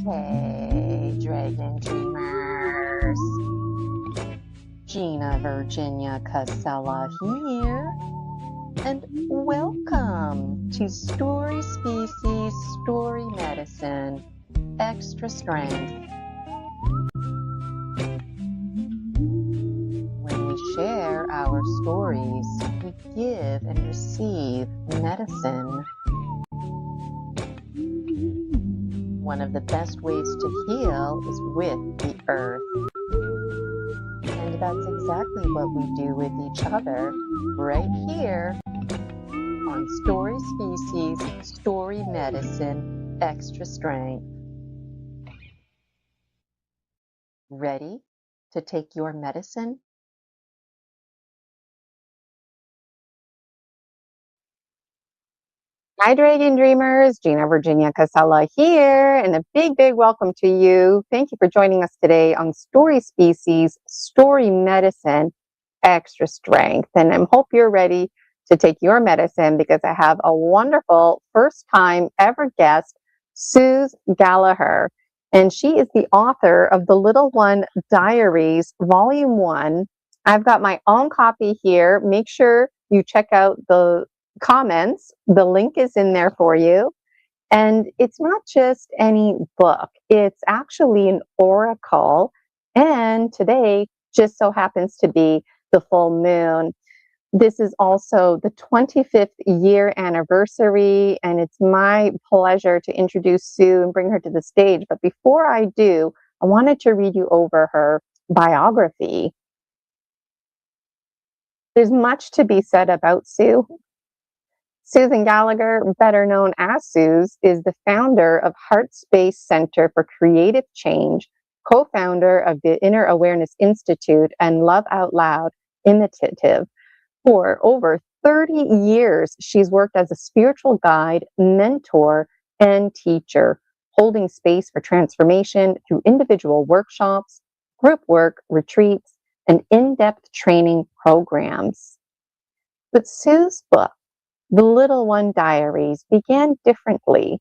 Hey, Dragon Dreamers. Gina Virginia Casella here, and welcome to Story Species, Story Medicine, Extra Strength. When we share our stories, we give and receive medicine. One of the best ways to heal is with the earth. And that's exactly what we do with each other right here on Story Species, Story Medicine, Extra Strength. Ready to take your medicine? Hi, Dragon Dreamers. Gina Virginia Casella here, and a big welcome to you. Thank you for joining us today on Story Species, Story Medicine, Extra Strength. And I hope you're ready to take your medicine because I have a wonderful first time ever guest, Suz Gallaher. And she is the author of The Little One Diaries, Volume 1. I've got my own copy here. Make sure you check out the comments. The link is in there for you. And it's not just any book, it's actually an oracle. And today just so happens to be the full moon. This is also the 25th year anniversary, and it's my pleasure to introduce Sue and bring her to the stage. But before I do, I wanted to read you over her biography. There's much to be said about Sue. Susan Gallaher, better known as Suz, is the founder of Heart Space Center for Creative Change, co-founder of the Inner Awareness Institute, and Love Out Loud Initiative. For over 30 years, she's worked as a spiritual guide, mentor, and teacher, holding space for transformation through individual workshops, group work, retreats, and in-depth training programs. But Sue's book, The Little One Diaries, began differently.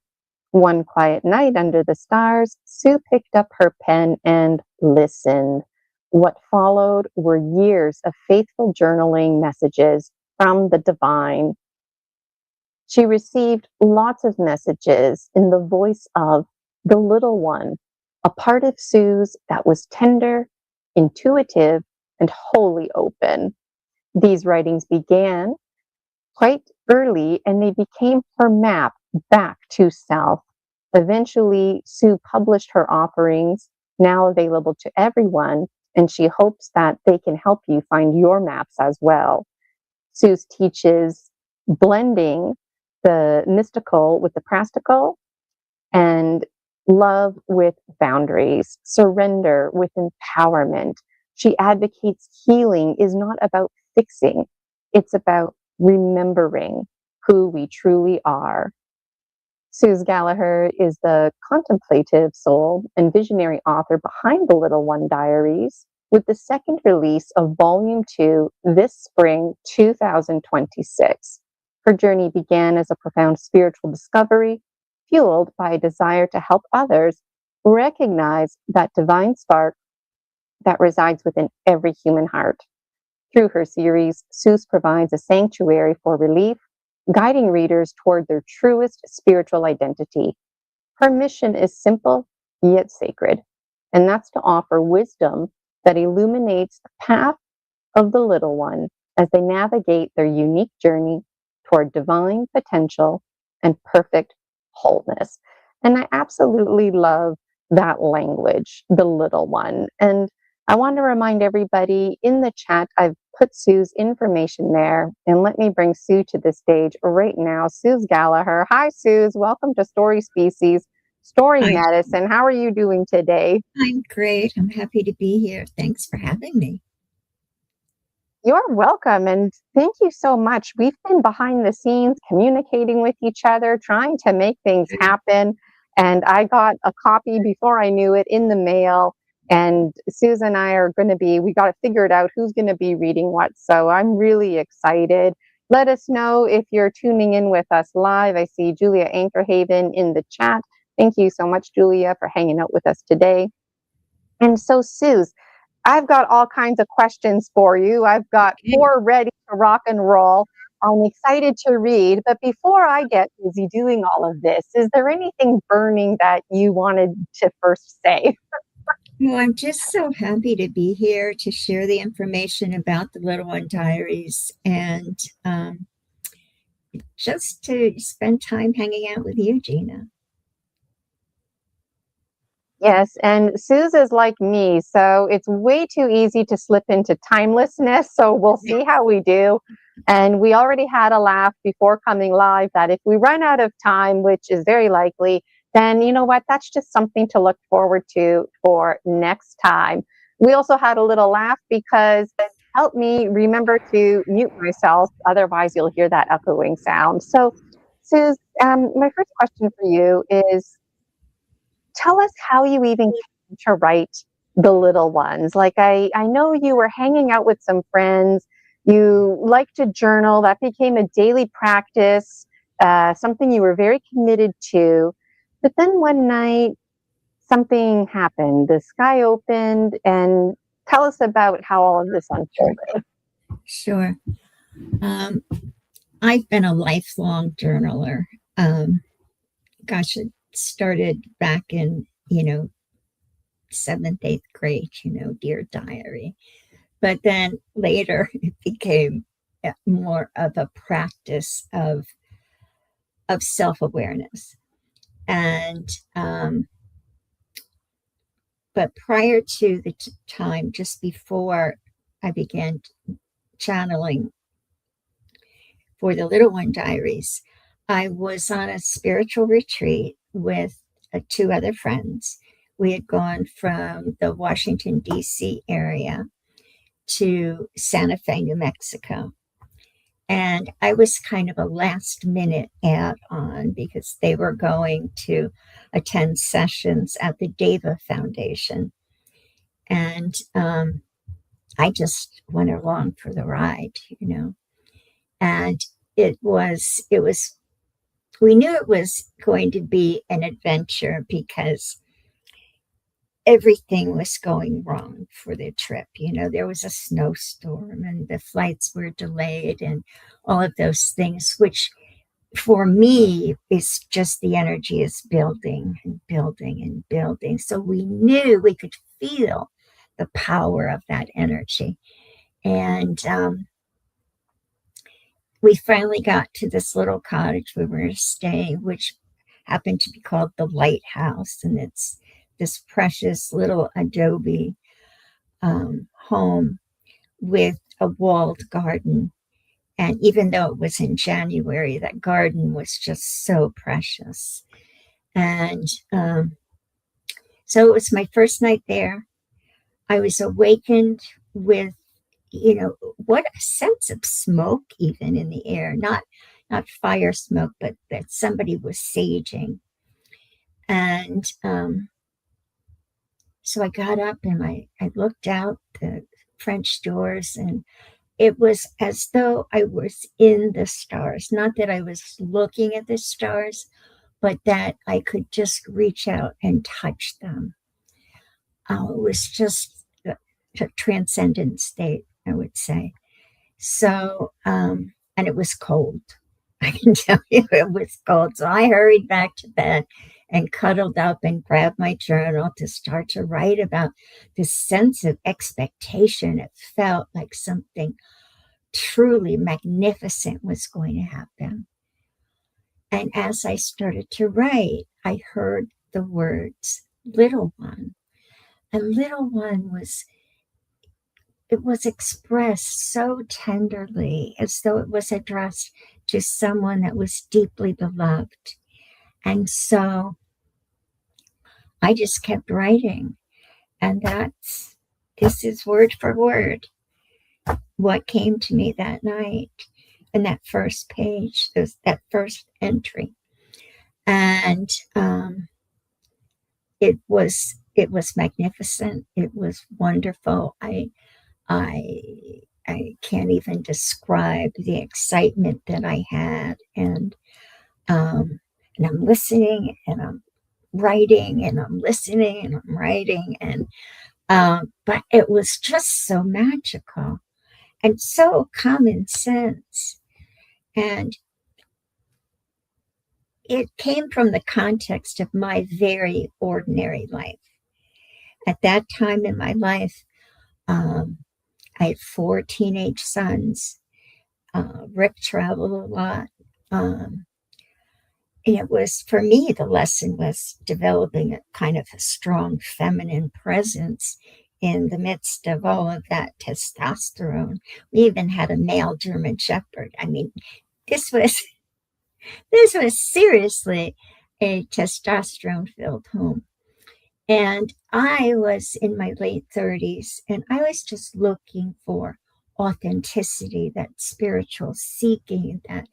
One quiet night under the stars, Sue picked up her pen and listened. What followed were years of faithful journaling messages from the divine. She received lots of messages in the voice of the little one, a part of Sue's that was tender, intuitive, and wholly open. These writings began quite early, and they became her map back to self. Eventually, Sue published her offerings, now available to everyone, and she hopes that they can help you find your maps as well. Sue teaches blending the mystical with the practical, and love with boundaries, surrender with empowerment. She advocates healing is not about fixing, it's about remembering who we truly are. Suz Gallaher is the contemplative soul and visionary author behind The Little One Diaries, with the second release of Volume 2 this spring 2026. Her journey began as a profound spiritual discovery, fueled by a desire to help others recognize that divine spark that resides within every human heart. Through her series, Suz provides a sanctuary for relief, guiding readers toward their truest spiritual identity. Her mission is simple yet sacred, and that's to offer wisdom that illuminates the path of the little one as they navigate their unique journey toward divine potential and perfect wholeness. And I absolutely love that language, the little one. And I want to remind everybody in the chat, I've put Sue's information there, and let me bring Sue to the stage right now. Suz Gallaher. Hi, Suz. Welcome to Story Species, Story Medicine. How are you doing today? I'm great. I'm happy to be here. Thanks for having me. You're welcome, and thank you so much. We've been behind the scenes communicating with each other, trying to make things happen, and I got a copy before I knew it in the mail. And Suz and I are going to we got to figure it out who's going to be reading what. So I'm really excited. Let us know if you're tuning in with us live. I see Julia Anchorhaven in the chat. Thank you so much, Julia, for hanging out with us today. And so, Suz, I've got all kinds of questions for you. I've got Okay. 4 ready to rock and roll. I'm excited to read. But before I get busy doing all of this, is there anything burning that you wanted to first say? Well, I'm just so happy to be here to share the information about the Little One Diaries and just to spend time hanging out with you, Gina. Yes, and Suz is like me, so it's way too easy to slip into timelessness. So we'll see how we do. And we already had a laugh before coming live that if we run out of time, which is very likely, then you know what? That's just something to look forward to for next time. We also had a little laugh because help me remember to mute myself. Otherwise, you'll hear that echoing sound. So, Suz, my first question for you is, tell us how you even came to write The Little Ones. Like, I know you were hanging out with some friends, you like to journal, that became a daily practice, something you were very committed to. But then one night, something happened. The sky opened, and tell us about how all of this unfolded. Sure. I've been a lifelong journaler. Gosh, it started back in, 7th, 8th grade, Dear Diary. But then later it became more of a practice of self-awareness. And but prior to the time, just before I began channeling for the Little One Diaries, I was on a spiritual retreat with 2 other friends. We had gone from the Washington, D.C. area to Santa Fe, New Mexico. And I was kind of a last minute add on because they were going to attend sessions at the Deva Foundation. And I just went along for the ride, And we knew it was going to be an adventure because everything was going wrong for the trip. There was a snowstorm and the flights were delayed and all of those things, which for me is just the energy is building and building and building. So we knew we could feel the power of that energy. And we finally got to this little cottage where we were staying, which happened to be called the Lighthouse. And it's this precious little adobe home with a walled garden. And even though it was in January, that garden was just so precious. And so it was my first night there. I was awakened with, what a sense of smoke even in the air, not fire smoke, but that somebody was saging. And so I got up and I looked out the French doors, and it was as though I was in the stars. Not that I was looking at the stars, but that I could just reach out and touch them. It was just a transcendent state, I would say. So, and it was cold. I can tell you it was cold. So I hurried back to bed and cuddled up and grabbed my journal to start to write about this sense of expectation. It felt like something truly magnificent was going to happen. And as I started to write, I heard the words, little one. And little one was expressed so tenderly, as though it was addressed to someone that was deeply beloved. And so I just kept writing. And this is word for word what came to me that night in that first page, that first entry. And it was magnificent. It was wonderful. I can't even describe the excitement that I had. And I'm listening and I'm writing and I'm listening and I'm writing. And but it was just so magical and so common sense. And it came from the context of my very ordinary life. At that time in my life, I had 4 teenage sons. Rick traveled a lot. And it was, for me, the lesson was developing a kind of a strong feminine presence in the midst of all of that testosterone. We even had a male German Shepherd. I mean, this was seriously a testosterone-filled home. And I was in my late 30s, and I was just looking for authenticity, that spiritual seeking, that,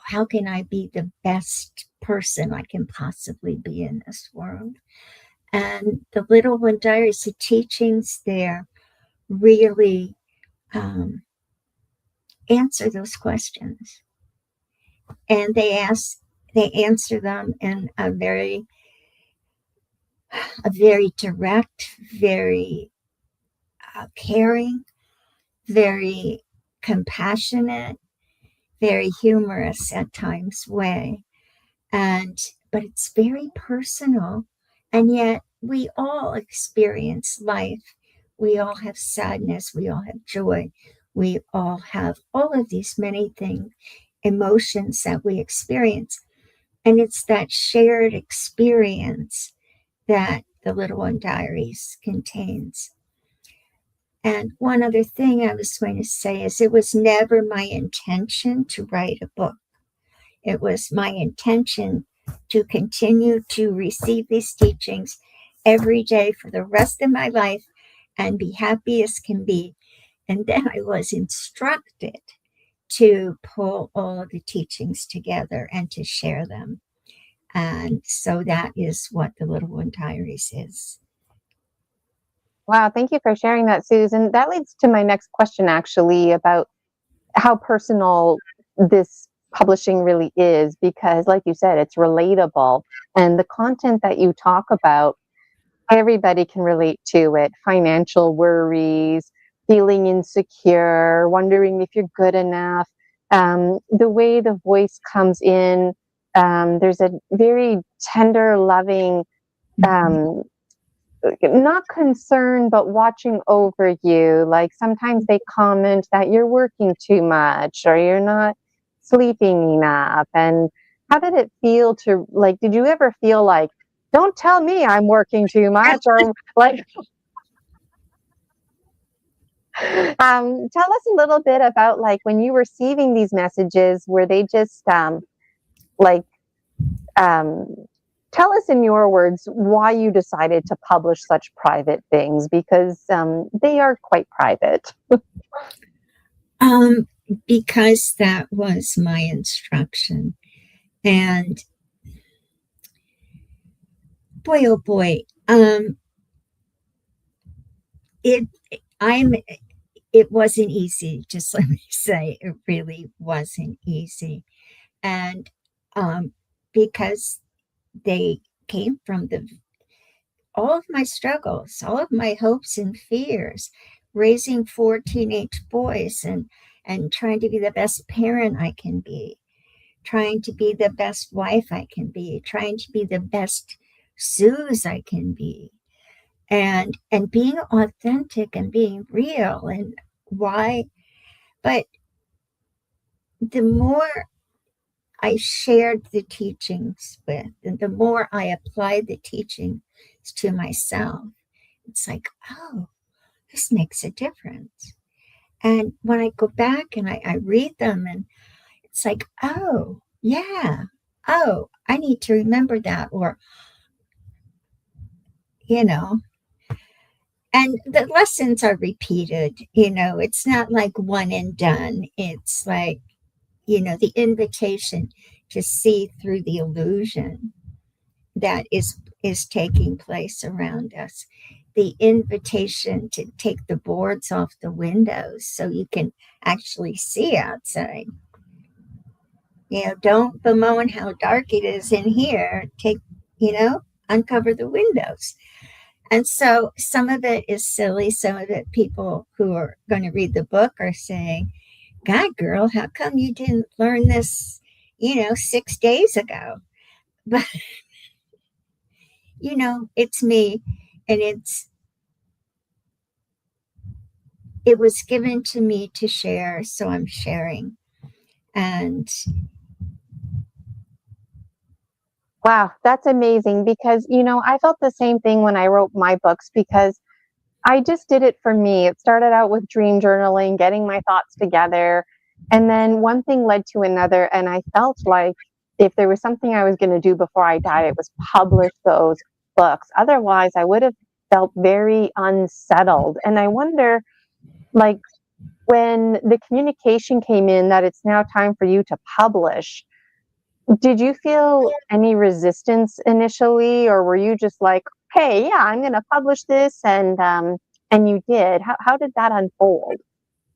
how can I be the best person I can possibly be in this world? And the Little One Diaries, the teachings there really answer those questions. And they answer them in a very direct, very caring, very compassionate, very humorous at times way. But it's very personal. And yet we all experience life. We all have sadness. We all have joy. We all have all of these many things, emotions that we experience. And it's that shared experience that the Little One Diaries contains. And one other thing I was going to say is it was never my intention to write a book. It was my intention to continue to receive these teachings every day for the rest of my life and be happy as can be. And then I was instructed to pull all of the teachings together and to share them. And so that is what the Little One Diaries is. Wow, thank you for sharing that, Susan. That leads to my next question, actually, about how personal this publishing really is, because like you said, it's relatable. And the content that you talk about, everybody can relate to it. Financial worries, feeling insecure, wondering if you're good enough. The way the voice comes in, there's a very tender, loving, not concern, but watching over you. Like sometimes they comment that you're working too much or you're not sleeping enough. And how did it feel to, like, did you ever feel like, don't tell me I'm working too much, or like, tell us a little bit about, like, when you were receiving these messages, were they just like, tell us in your words why you decided to publish such private things, because they are quite private. Because that was my instruction. And boy, oh boy, it wasn't easy. Just let me say, it really wasn't easy. And because they came from all of my struggles, all of my hopes and fears, raising 4 teenage boys and trying to be the best parent I can be, trying to be the best wife I can be, trying to be the best Suz I can be, and being authentic and being real. And why? But the more I shared the teachings with, and the more I applied the teachings to myself, it's like, oh, this makes a difference. And when I go back and I read them, and it's like, oh, yeah, oh, I need to remember that, or, and the lessons are repeated, it's not like one and done. It's like, the invitation to see through the illusion that is taking place around us. The invitation to take the boards off the windows so you can actually see outside. Don't bemoan how dark it is in here. Take uncover the windows. And so some of it is silly. Some of it, people who are going to read the book are saying, God, girl, how come you didn't learn this, 6 days ago? But, it's me, and it was given to me to share. So I'm sharing. And Wow, that's amazing because, I felt the same thing when I wrote my books because I just did it for me. It started out with dream journaling, getting my thoughts together. And then one thing led to another. And I felt like if there was something I was going to do before I died, it was publish those books. Otherwise, I would have felt very unsettled. And I wonder, like, when the communication came in that it's now time for you to publish, did you feel any resistance initially, or were you just like, "Hey, yeah, I'm going to publish this," and you did? How did that unfold?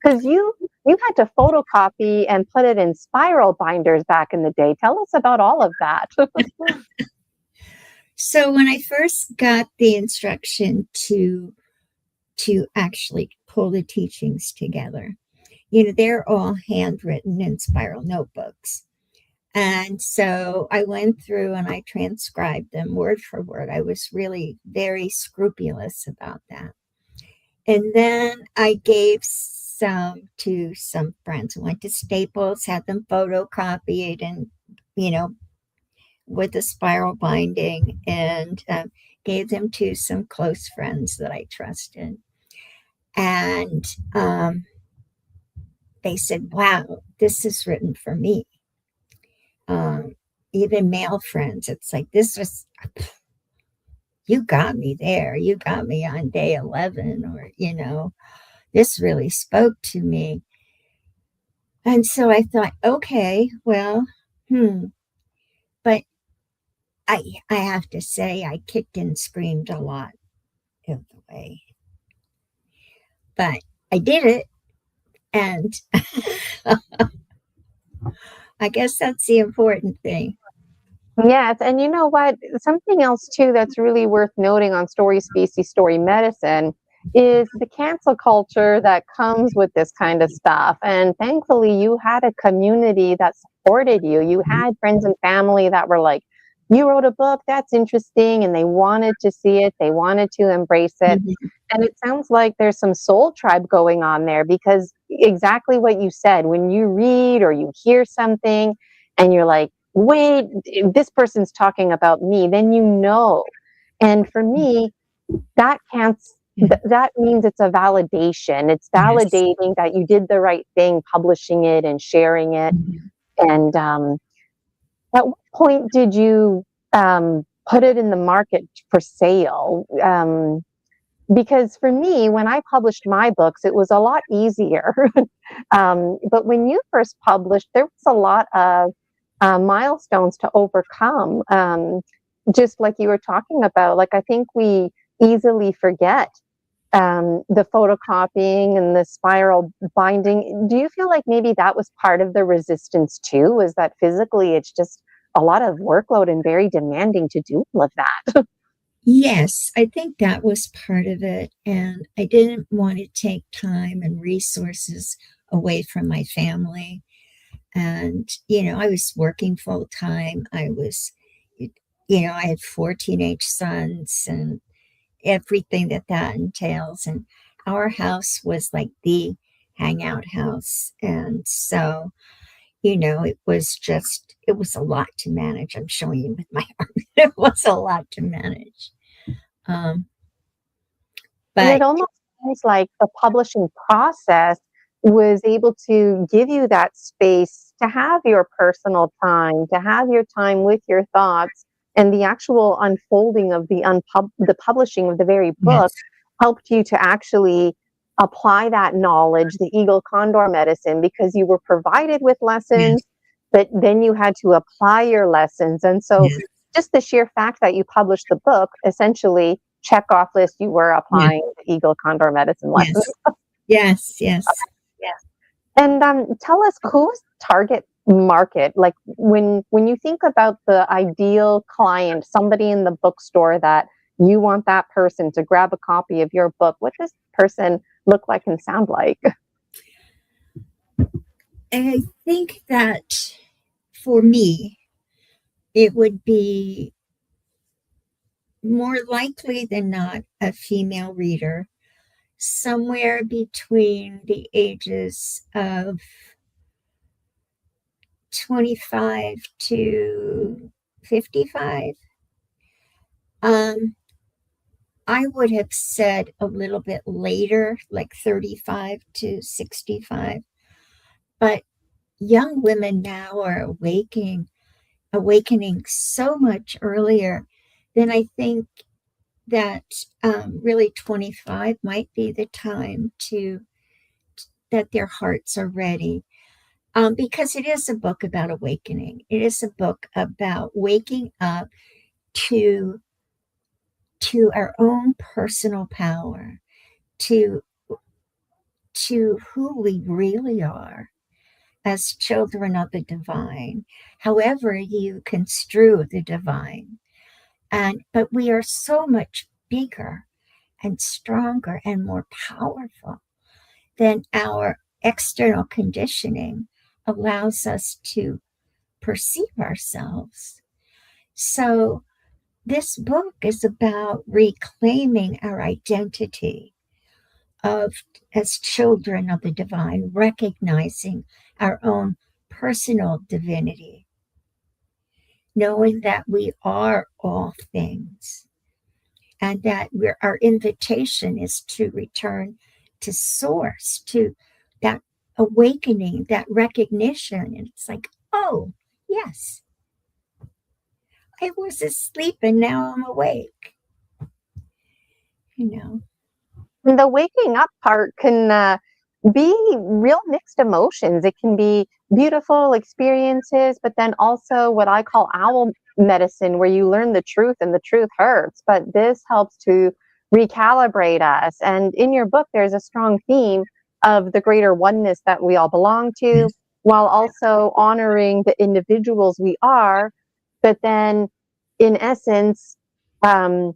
Because you had to photocopy and put it in spiral binders back in the day. Tell us about all of that. so when I first got the instruction to actually pull the teachings together, they're all handwritten in spiral notebooks. And so I went through and I transcribed them word for word. I was really very scrupulous about that. And then I gave some to some friends. I went to Staples, had them photocopied and, with the spiral binding, and gave them to some close friends that I trusted. And they said, wow, this is written for me. Even male friends, it's like, you got me there. You got me on day 11, or, this really spoke to me. And so I thought, okay, well, but I have to say, I kicked and screamed a lot of the way, but I did it. And I guess that's the important thing. Yes, and you know what? Something else too that's really worth noting on Story Species Story Medicine is the cancel culture that comes with this kind of stuff. And thankfully, you had a community that supported you. You had friends and family that were like, "You wrote a book, that's interesting," and they wanted to see it, they wanted to embrace it. Mhm. And it sounds like there's some soul tribe going on there because exactly what you said, when you read or you hear something and you're like, wait, this person's talking about me, then you know. And for me, that counts. That means it's a validation. It's Yes. validating that you did the right thing, publishing it and sharing it. Mhm. And at what point did you put it in the market for sale? Because for me, when I published my books, it was a lot easier. But when you first published, there was a lot of milestones to overcome. Just like you were talking about, like I think we easily forget the photocopying and the spiral binding. Do you feel like maybe that was part of the resistance too? Is that physically it's just a lot of workload and very demanding to do all of that? Yes, I think that was part of it. And I didn't want to take time and resources away from my family. And, I was working full time. I had 4 teenage sons and everything that entails. And our house was like the hangout house. And so, it was a lot to manage. I'm showing you with my arm. It was a lot to manage. Um, And it but almost seems like the publishing process was able to give you that space to have your personal time, to have your time with your thoughts, and the actual unfolding of the publishing of the very book yes, helped you to actually apply that knowledge, the eagle condor medicine, because you were provided with yes, lessons, but then you had to apply your lessons. And so yes, just the sheer fact that you published the book essentially check off list, you were yes, applying the eagle condor medicine lessons. yes, yes, yes. And tell us, who's target market? Like when you think about the ideal client, somebody in the bookstore that you want that person to grab a copy of your book, what does the person look like and sound like? I think that for me, it would be more likely than not a female reader, somewhere between the ages of 25 to 55. I would have said a little bit later, like 35 to 65. But young women now are awakening so much earlier. Then I think that really 25 might be the time that their hearts are ready. Because it is a book about awakening. It is a book about waking up to our own personal power, to who we really are as children of the divine, however you construe the divine. But we are so much bigger and stronger and more powerful than our external conditioning allows us to perceive ourselves. So this book is about reclaiming our identity as children of the divine, recognizing our own personal divinity, knowing that we are all things, and that our invitation is to return to source, to that awakening, that recognition. And it's like, oh, yes, I was asleep and now I'm awake. And the waking up part can be real mixed emotions. It can be beautiful experiences, but then also what I call owl medicine, where you learn the truth and the truth hurts. But this helps to recalibrate us. And in your book, there's a strong theme of the greater oneness that we all belong to, while also honoring the individuals we are. But then, in essence, I'm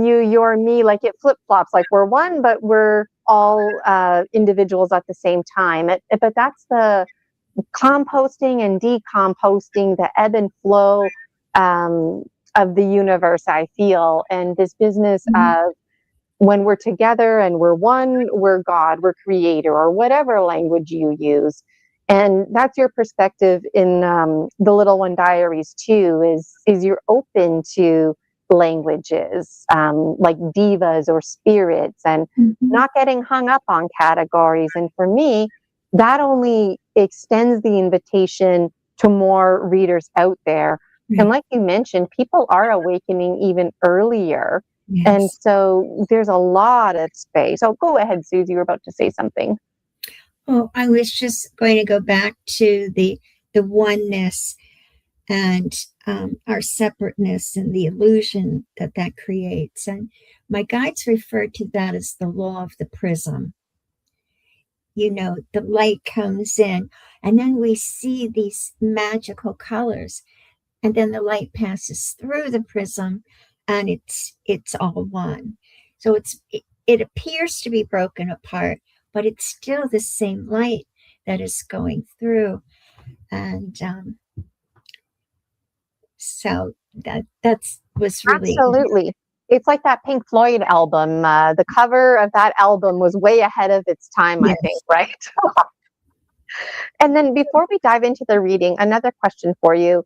you, you're me, like it flip flops, like we're one, but we're all individuals at the same time. But that's the composting and decomposting, the ebb and flow of the universe, I feel. And this business of when we're together and we're one, we're God, we're creator, or whatever language you use. And that's your perspective in the Little One Diaries too, is you're open to languages like divas or spirits, and not getting hung up on categories. And for me, that only extends the invitation to more readers out there. And like you mentioned, people are awakening even earlier. Yes. And so there's a lot of space. Oh, go ahead, Suz, you were about to say something. Oh, I was just going to go back to the oneness and our separateness and the illusion that creates. And my guides refer to that as the law of the prism. The light comes in, and then we see these magical colors, and then the light passes through the prism, and it's all one. So it appears to be broken apart, but it's still the same light that is going through. And so that's was really absolutely. It's like that Pink Floyd album. The cover of that album was way ahead of its time, yes. I think, right? And then before we dive into the reading, another question for you.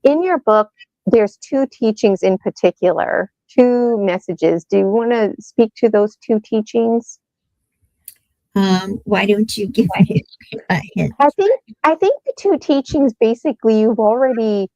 In your book, there's two teachings in particular, two messages. Do you want to speak to those two teachings? Why don't you give me a hint? I think the two teachings, basically, you've already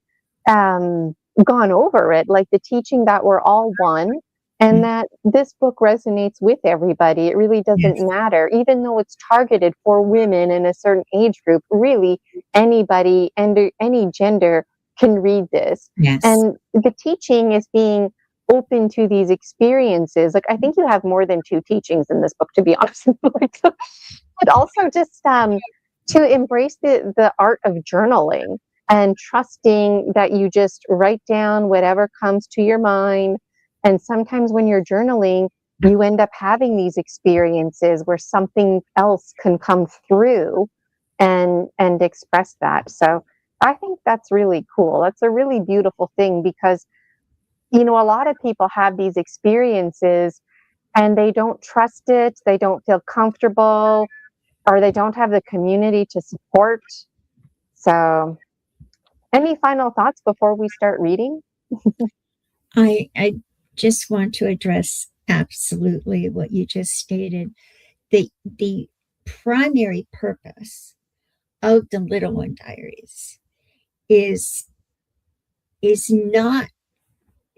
gone over it, like the teaching that we're all one, and that this book resonates with everybody. It really doesn't matter, even though it's targeted for women in a certain age group. Really, anybody and any gender can read this. Yes. And the teaching is being open to these experiences. Like, I think you have more than two teachings in this book, to be honest. But also just to embrace the art of journaling and trusting that you just write down whatever comes to your mind. And sometimes when you're journaling, you end up having these experiences where something else can come through and express that. So I think that's really cool. That's a really beautiful thing because, you know, a lot of people have these experiences and they don't trust it, they don't feel comfortable, or they don't have the community to support. So, any final thoughts before we start reading? I just want to address absolutely what you just stated. The primary purpose of the Little One Diaries is not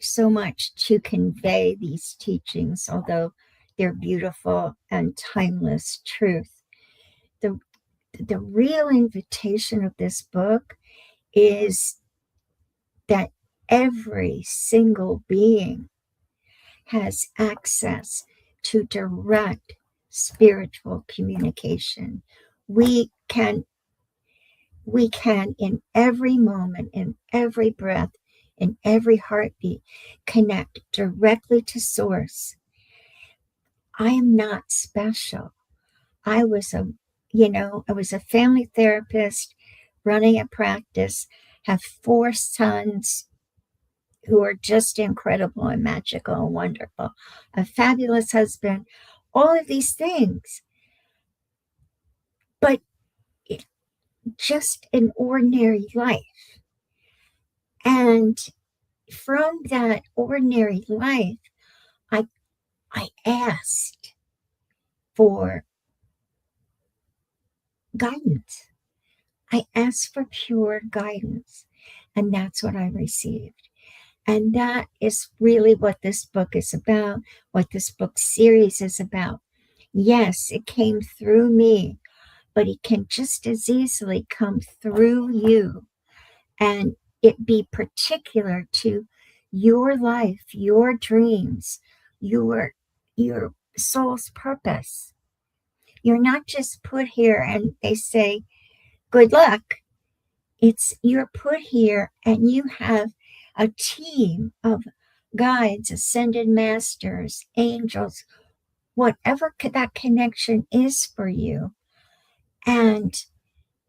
so much to convey these teachings, although they're beautiful and timeless truth. The real invitation of this book is that every single being has access to direct spiritual communication. We can in every moment, in every breath, in every heartbeat, connect directly to source. I am not special. I was a family therapist running a practice, have 4 sons who are just incredible and magical and wonderful, a fabulous husband, all of these things. But just an ordinary life. And from that ordinary life, I asked for guidance. I asked for pure guidance. And that's what I received. And that is really what this book is about, what this book series is about. Yes, it came through me, but it can just as easily come through you and it be particular to your life, your dreams, your soul's purpose. You're not just put here and they say, good luck. You're put here and you have a team of guides, ascended masters, angels, whatever that connection is for you. And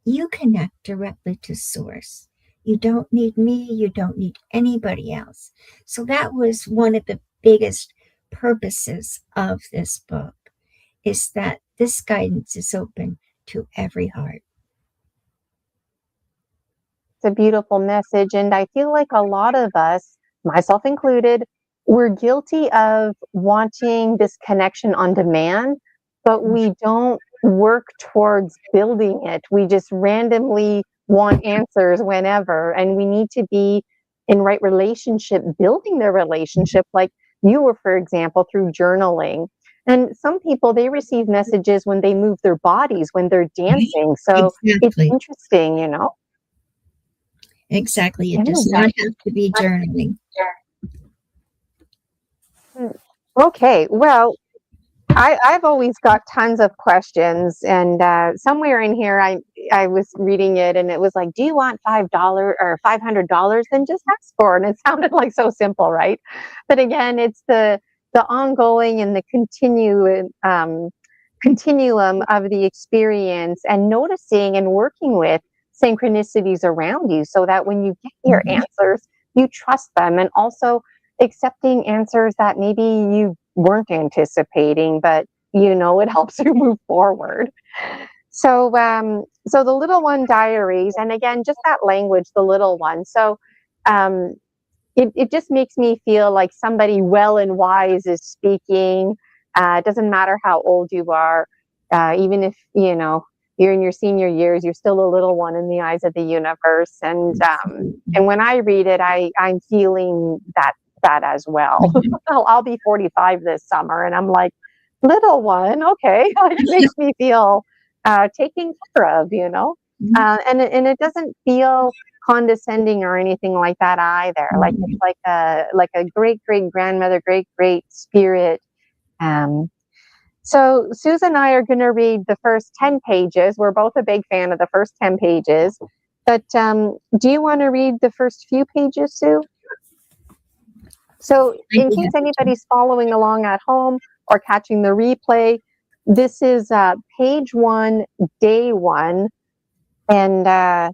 you connect directly to source. You don't need me. You don't need anybody else. So that was one of the biggest purposes of this book, is that this guidance is open to every heart. It's a beautiful message. And I feel like a lot of us, myself included, we're guilty of wanting this connection on demand, but we don't work towards building it. We just randomly want answers whenever, and we need to be in right relationship, building their relationship, like you were, for example, through journaling. And some people, they receive messages when they move their bodies, when they're dancing. So it's interesting, you know. Exactly. It does not have to be journaling. Okay. Well, I've always got tons of questions, and somewhere in here, I was reading it, and it was like, "Do you want $5 or $500? Then just ask for it." And it sounded like so simple, right? But again, it's the ongoing and the continuum of the experience, and noticing and working with synchronicities around you, so that when you get your answers, you trust them, and also accepting answers that maybe you weren't anticipating, but you know, it helps you move forward. So so the Little One Diaries, and again, just that language, the little one. So it just makes me feel like somebody well and wise is speaking. It doesn't matter how old you are, even if, you know, you're in your senior years, you're still a little one in the eyes of the universe. And when I read it, I'm feeling that as well. I'll be 45 this summer, and I'm like, little one, okay. Like, it makes me feel taken care of, you know. And it doesn't feel condescending or anything like that either. Like, it's like a great grandmother, great spirit. So Suz and I are going to read the first 10 pages. We're both a big fan of the first 10 pages. But do you want to read the first few pages, Sue? So in case anybody's following along at home or catching the replay, this is page 1, day 1. And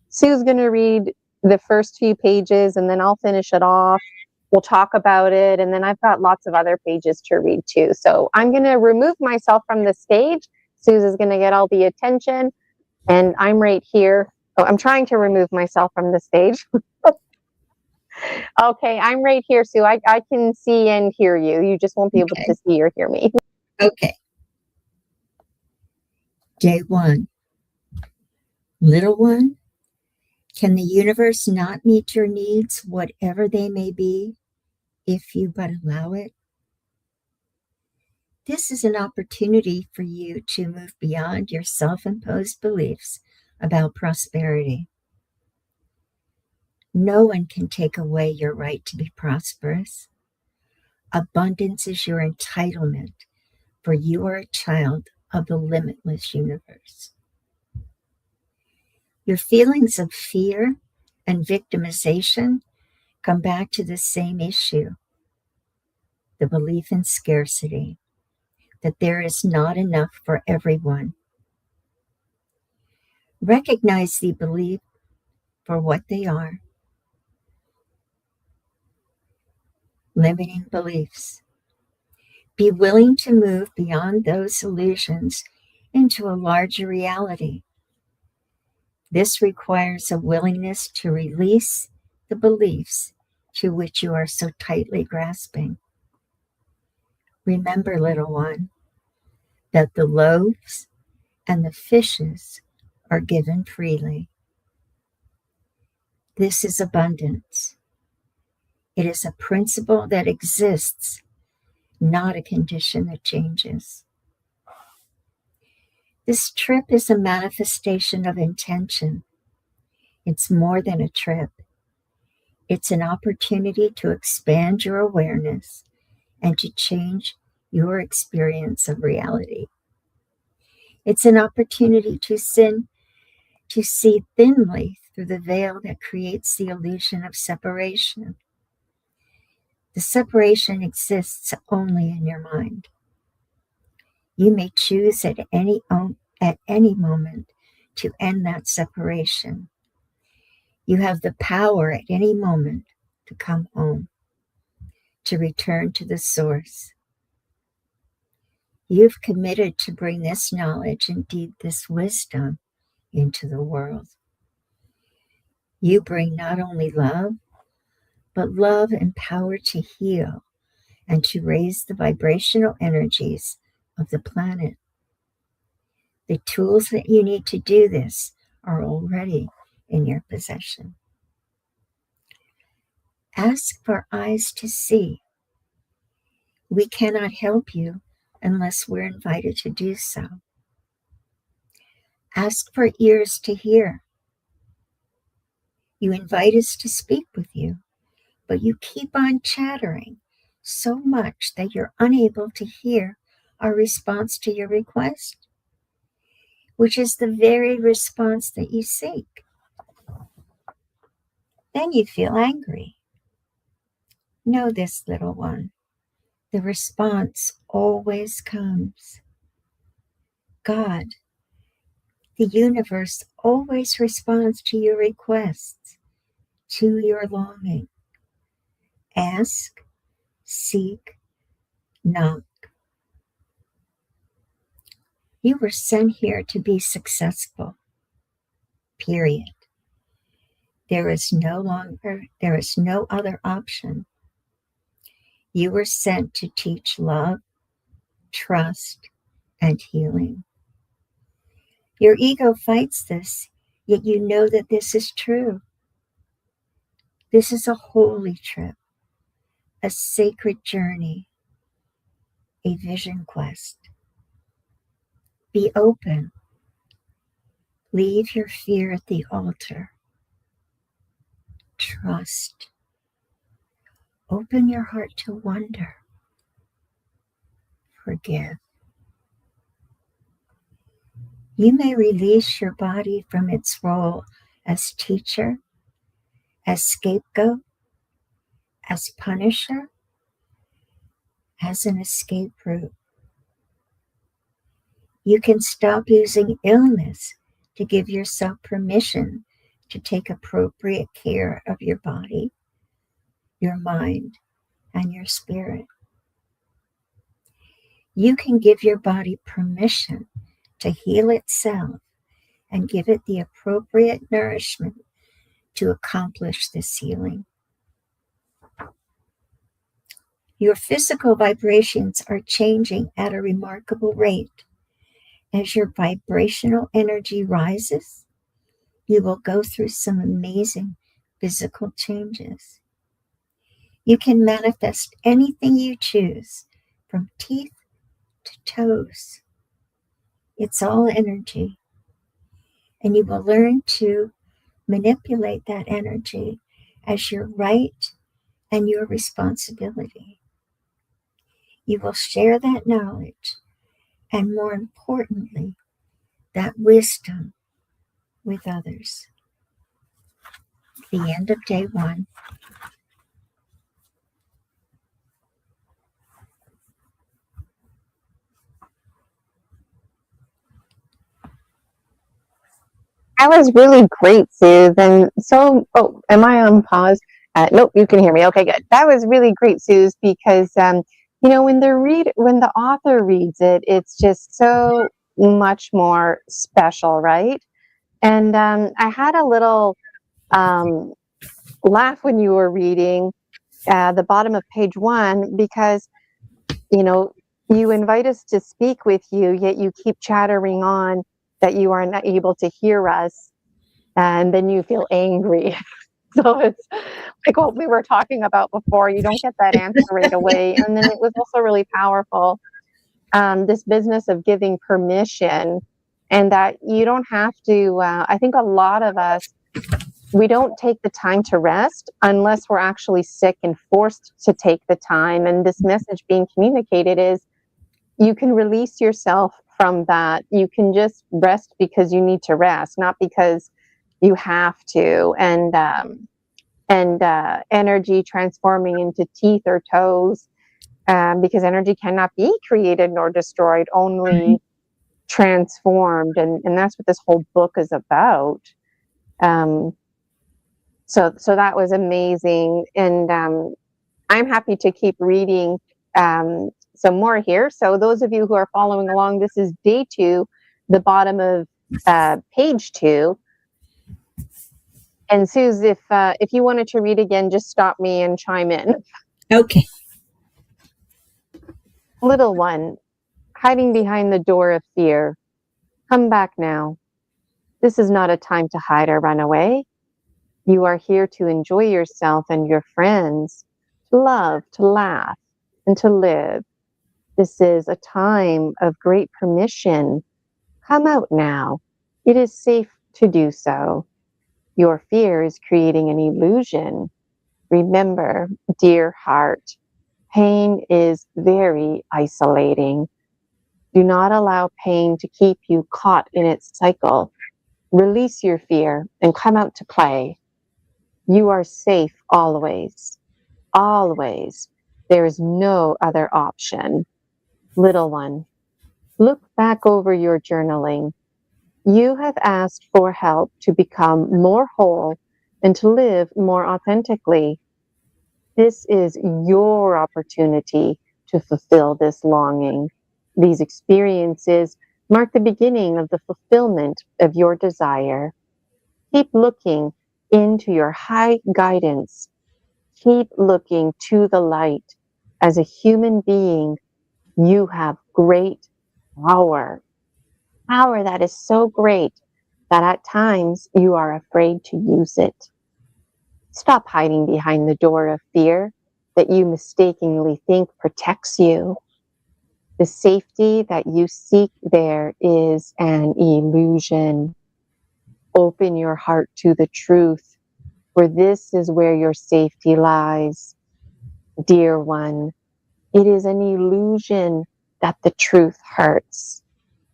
Sue's going to read the first few pages, and then I'll finish it off. We'll talk about it, and then I've got lots of other pages to read too. So I'm going to remove myself from the stage. Suz is going to get all the attention, and I'm right here. Oh, I'm trying to remove myself from the stage. Okay, I'm right here, Sue. I can see and hear you. You just won't be able to see or hear me. Okay. Day 1. Little one, can the universe not meet your needs, whatever they may be, if you but allow it? This is an opportunity for you to move beyond your self-imposed beliefs about prosperity. No one can take away your right to be prosperous. Abundance is your entitlement, for you are a child of the limitless universe. Your feelings of fear and victimization come back to the same issue, the belief in scarcity, that there is not enough for everyone. Recognize the belief for what they are, limiting beliefs. Be willing to move beyond those illusions into a larger reality. This requires a willingness to release the beliefs to which you are so tightly grasping. Remember, little one, that the loaves and the fishes are given freely. This is abundance. It is a principle that exists, not a condition that changes. This trip is a manifestation of intention. It's more than a trip. It's an opportunity to expand your awareness and to change your experience of reality. It's an opportunity to see thinly through the veil that creates the illusion of separation. The separation exists only in your mind. You may choose at any moment to end that separation. You have the power at any moment to come home, to return to the source. You've committed to bring this knowledge, indeed this wisdom, into the world. You bring not only love, but love and power to heal and to raise the vibrational energies of the planet. The tools that you need to do this are already in your possession. Ask for eyes to see. We cannot help you unless we're invited to do so. Ask for ears to hear. You invite us to speak with you, but you keep on chattering so much that you're unable to hear our response to your request, which is the very response that you seek. Then you feel angry. Know this, little one. The response always comes. God, the universe, always responds to your requests, to your longing. Ask, seek, knock. You were sent here to be successful, period. There is no other option. You were sent to teach love, trust, and healing. Your ego fights this, yet you know that this is true. This is a holy trip, a sacred journey, a vision quest. Be open. Leave your fear at the altar. Trust. Open your heart to wonder. Forgive. You may release your body from its role as teacher, as scapegoat, as punisher, as an escape route. You can stop using illness to give yourself permission to take appropriate care of your body, your mind, and your spirit. You can give your body permission to heal itself and give it the appropriate nourishment to accomplish this healing. Your physical vibrations are changing at a remarkable rate. As your vibrational energy rises, you will go through some amazing physical changes. You can manifest anything you choose, from teeth to toes. It's all energy. And you will learn to manipulate that energy as your right and your responsibility. You will share that knowledge and, more importantly, that wisdom with others. The end of day 1. That was really great, Suz. And so, oh, am I on pause? Nope, you can hear me. Okay, good. That was really great, Suz, because when the author reads it, it's just so much more special, right? And I had a little laugh when you were reading the bottom of page 1, because you invite us to speak with you, yet you keep chattering on that you are not able to hear us, and then you feel angry. So it's like what we were talking about before. You don't get that answer right away. And then it was also really powerful, this business of giving permission, and that you don't have to, I think a lot of us, we don't take the time to rest unless we're actually sick and forced to take the time. And this message being communicated is, you can release yourself from that. You can just rest because you need to rest, not because you have to. And energy transforming into teeth or toes, because energy cannot be created nor destroyed, only transformed. And that's what this whole book is about. So that was amazing. And I'm happy to keep reading some more here. So those of you who are following along, this is day 2, the bottom of page 2. And Suz, if you wanted to read again, just stop me and chime in. Okay. Little one, hiding behind the door of fear, come back now. This is not a time to hide or run away. You are here to enjoy yourself and your friends, to love, to laugh, and to live. This is a time of great permission. Come out now. It is safe to do so. Your fear is creating an illusion. Remember, dear heart, pain is very isolating. Do not allow pain to keep you caught in its cycle. Release your fear and come out to play. You are safe always. Always. There is no other option. Little one, look back over your journaling. You have asked for help to become more whole and to live more authentically. This is your opportunity to fulfill this longing. These experiences mark the beginning of the fulfillment of your desire. Keep looking into your high guidance. Keep looking to the light. As a human being, you have great power. Power that is so great that at times you are afraid to use it. Stop hiding behind the door of fear that you mistakenly think protects you. The safety that you seek there is an illusion. Open your heart to the truth, for this is where your safety lies. Dear one, it is an illusion that the truth hurts.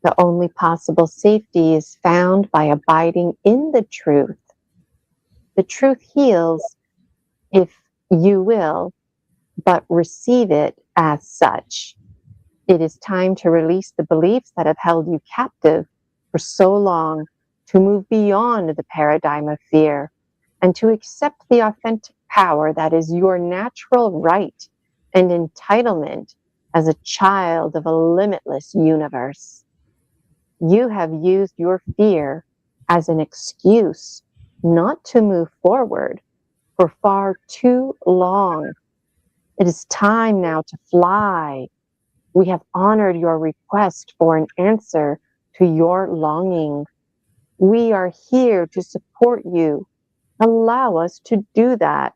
The only possible safety is found by abiding in the truth. The truth heals if you will, but receive it as such. It is time to release the beliefs that have held you captive for so long, to move beyond the paradigm of fear, and to accept the authentic power that is your natural right and entitlement as a child of a limitless universe. You have used your fear as an excuse not to move forward for far too long. It is time now to fly. We have honored your request for an answer to your longing. We are here to support you. Allow us to do that.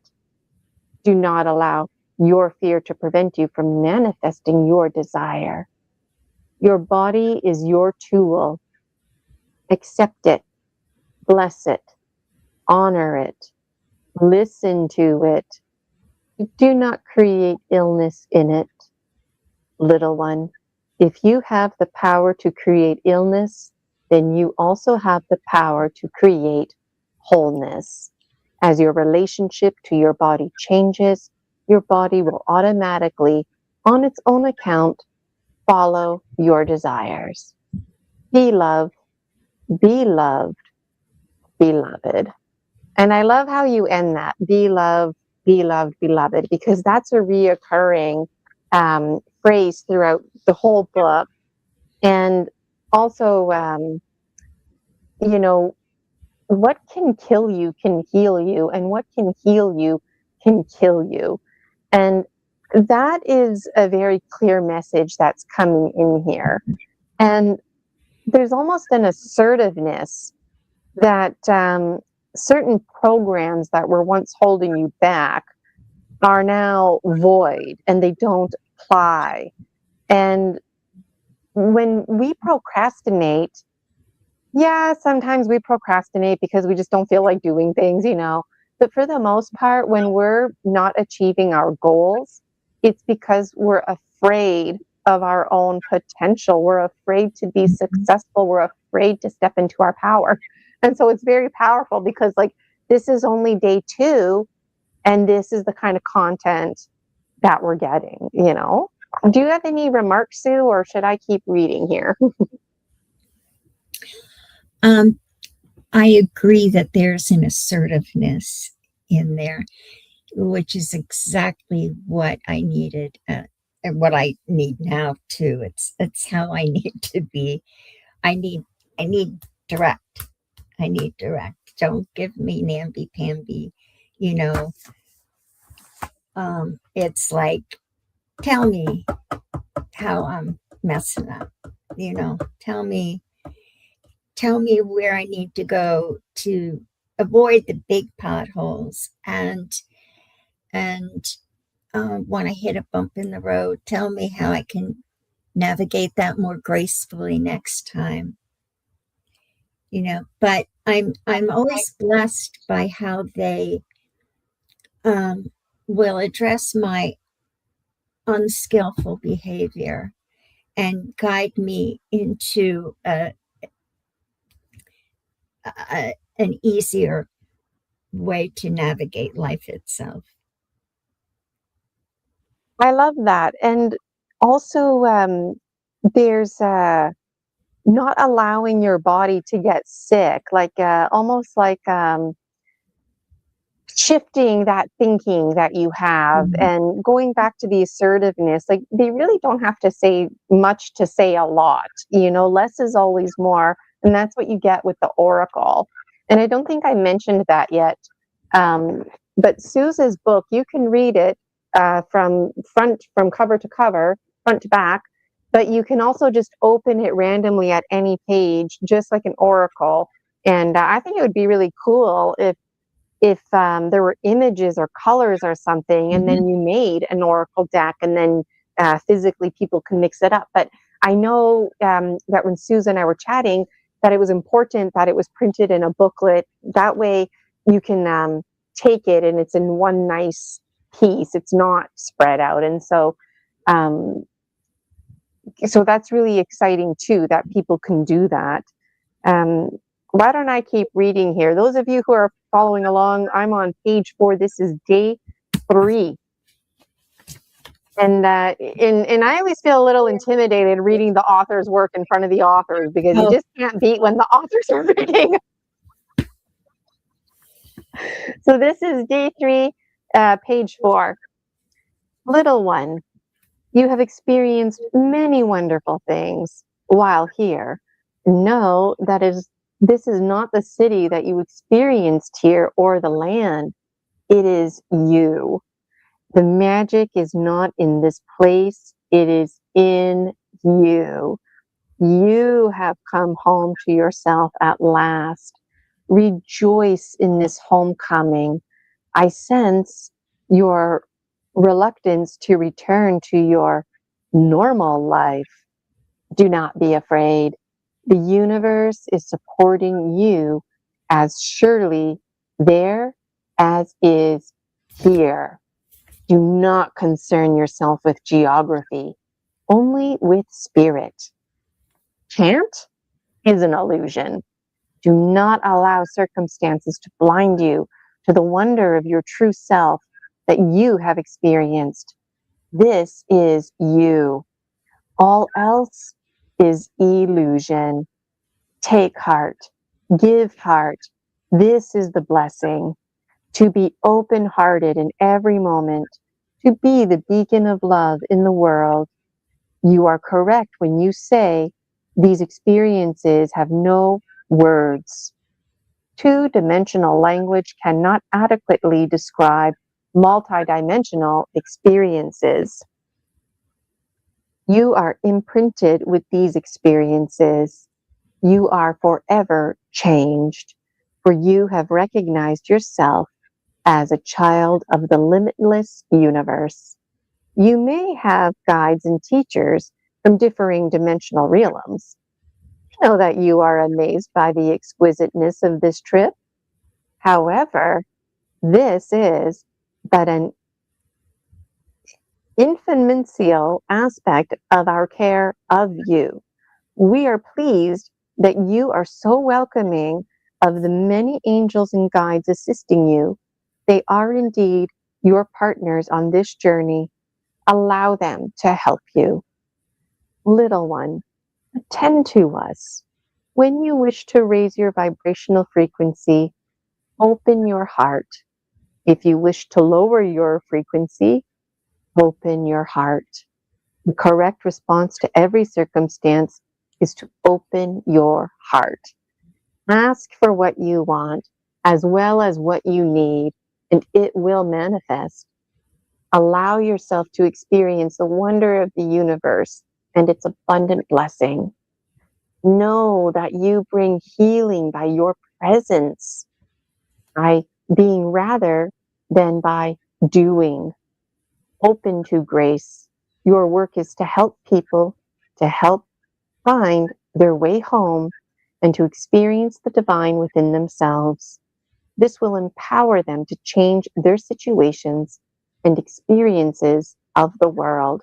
Do not allow your fear to prevent you from manifesting your desire. Your body is your tool. Accept it, bless it, honor it, listen to it. Do not create illness in it. Little one, if you have the power to create illness, then you also have the power to create wholeness. As your relationship to your body changes, your body will automatically, on its own account, follow your desires. Be loved, be loved, beloved. And I love how you end that. Be loved, beloved, because that's a reoccurring phrase throughout the whole book. And also, you know, what can kill you can heal you, and what can heal you can kill you. And that is a very clear message that's coming in here. And there's almost an assertiveness that certain programs that were once holding you back are now void and they don't apply. And when we procrastinate, yeah, sometimes we procrastinate because we just don't feel like doing things, you know. But for the most part, when we're not achieving our goals, it's because we're afraid of our own potential. We're afraid to be successful. We're afraid to step into our power. And so it's very powerful because, like, this is only day 2, and this is the kind of content that we're getting, you know. Do you have any remarks, Sue, or should I keep reading here? I agree that there's an assertiveness in there, which is exactly what I needed, and what I need now too. It's how I need to be. I need direct. I need direct. Don't give me namby-pamby, you know. It's like, tell me how I'm messing up, you know. Tell me where I need to go to avoid the big potholes, and when I hit a bump in the road, tell me how I can navigate that more gracefully next time. You know, but I'm always blessed by how they will address my unskillful behavior and guide me into an easier way to navigate life itself. I love that. And also, there's not allowing your body to get sick, like almost like shifting that thinking that you have and going back to the assertiveness. Like, they really don't have to say much to say a lot, you know. Less is always more, and that's what you get with the oracle. And I don't think I mentioned that yet, but Suze's book, you can read it from cover to cover, front to back, but you can also just open it randomly at any page, just like an oracle. And I think it would be really cool if there were images or colors or something, and then you made an oracle deck, and then physically people can mix it up. But I know that when Suz and I were chatting, that it was important that it was printed in a booklet. That way you can take it and it's in one nice piece. It's not spread out. And so So that's really exciting too, that people can do that. Why don't I keep reading here? Those of you who are following along, I'm on page 4. This is day 3. And I always feel a little intimidated reading the author's work in front of the authors, because you just can't beat when the authors are reading. So this is day 3, page 4. Little one, you have experienced many wonderful things while here. Know that this is not the city that you experienced here or the land. It is you. The magic is not in this place. It is in you. You have come home to yourself at last. Rejoice in this homecoming. I sense your reluctance to return to your normal life. Do not be afraid. The universe is supporting you as surely there as is here. Do not concern yourself with geography, only with spirit. Chant is an illusion. Do not allow circumstances to blind you to the wonder of your true self that you have experienced. This is you. All else is illusion. Take heart. Give heart. This is the blessing. To be open-hearted in every moment. To be the beacon of love in the world. You are correct when you say these experiences have no words. Two-dimensional language cannot adequately describe multidimensional experiences. You are imprinted with these experiences. You are forever changed, for you have recognized yourself as a child of the limitless universe. You may have guides and teachers from differing dimensional realms. I know that you are amazed by the exquisiteness of this trip. However, this is but an infinitesimal aspect of our care of you. We are pleased that you are so welcoming of the many angels and guides assisting you. They are indeed your partners on this journey. Allow them to help you. Little one, attend to us. When you wish to raise your vibrational frequency, open your heart. If you wish to lower your frequency, open your heart. The correct response to every circumstance is to open your heart. Ask for what you want as well as what you need, and it will manifest. Allow yourself to experience the wonder of the universe and its abundant blessing. Know that you bring healing by your presence, by being rather than by doing. Open to grace. Your work is to help people, to help find their way home, and to experience the divine within themselves. This will empower them to change their situations and experiences of the world,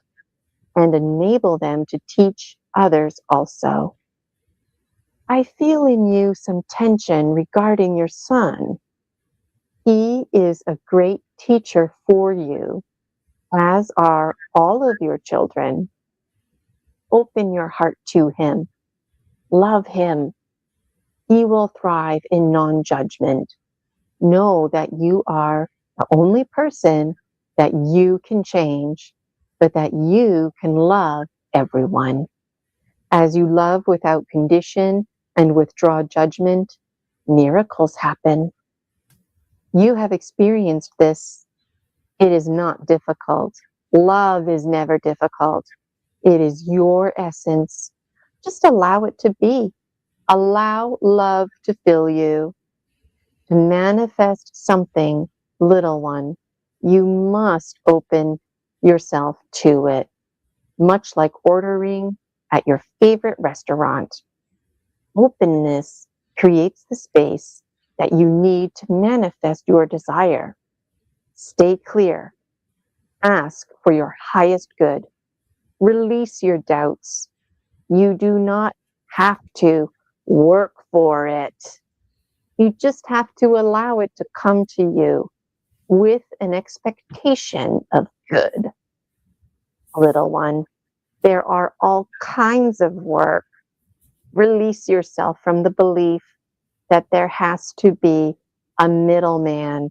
and enable them to teach others also. I feel in you some tension regarding your son. He is a great teacher for you, as are all of your children. Open your heart to him. Love him. He will thrive in non-judgment. Know that you are the only person that you can change, but that you can love everyone. As you love without condition and withdraw judgment, miracles happen. You have experienced this. It is not difficult. Love is never difficult. It is your essence. Just allow it to be. Allow love to fill you. To manifest something, little one, you must open yourself to it, much like ordering at your favorite restaurant. Openness creates the space that you need to manifest your desire. Stay clear. Ask for your highest good. Release your doubts. You do not have to work for it. You just have to allow it to come to you with an expectation of good. Little one, there are all kinds of work. Release yourself from the belief that there has to be a middleman,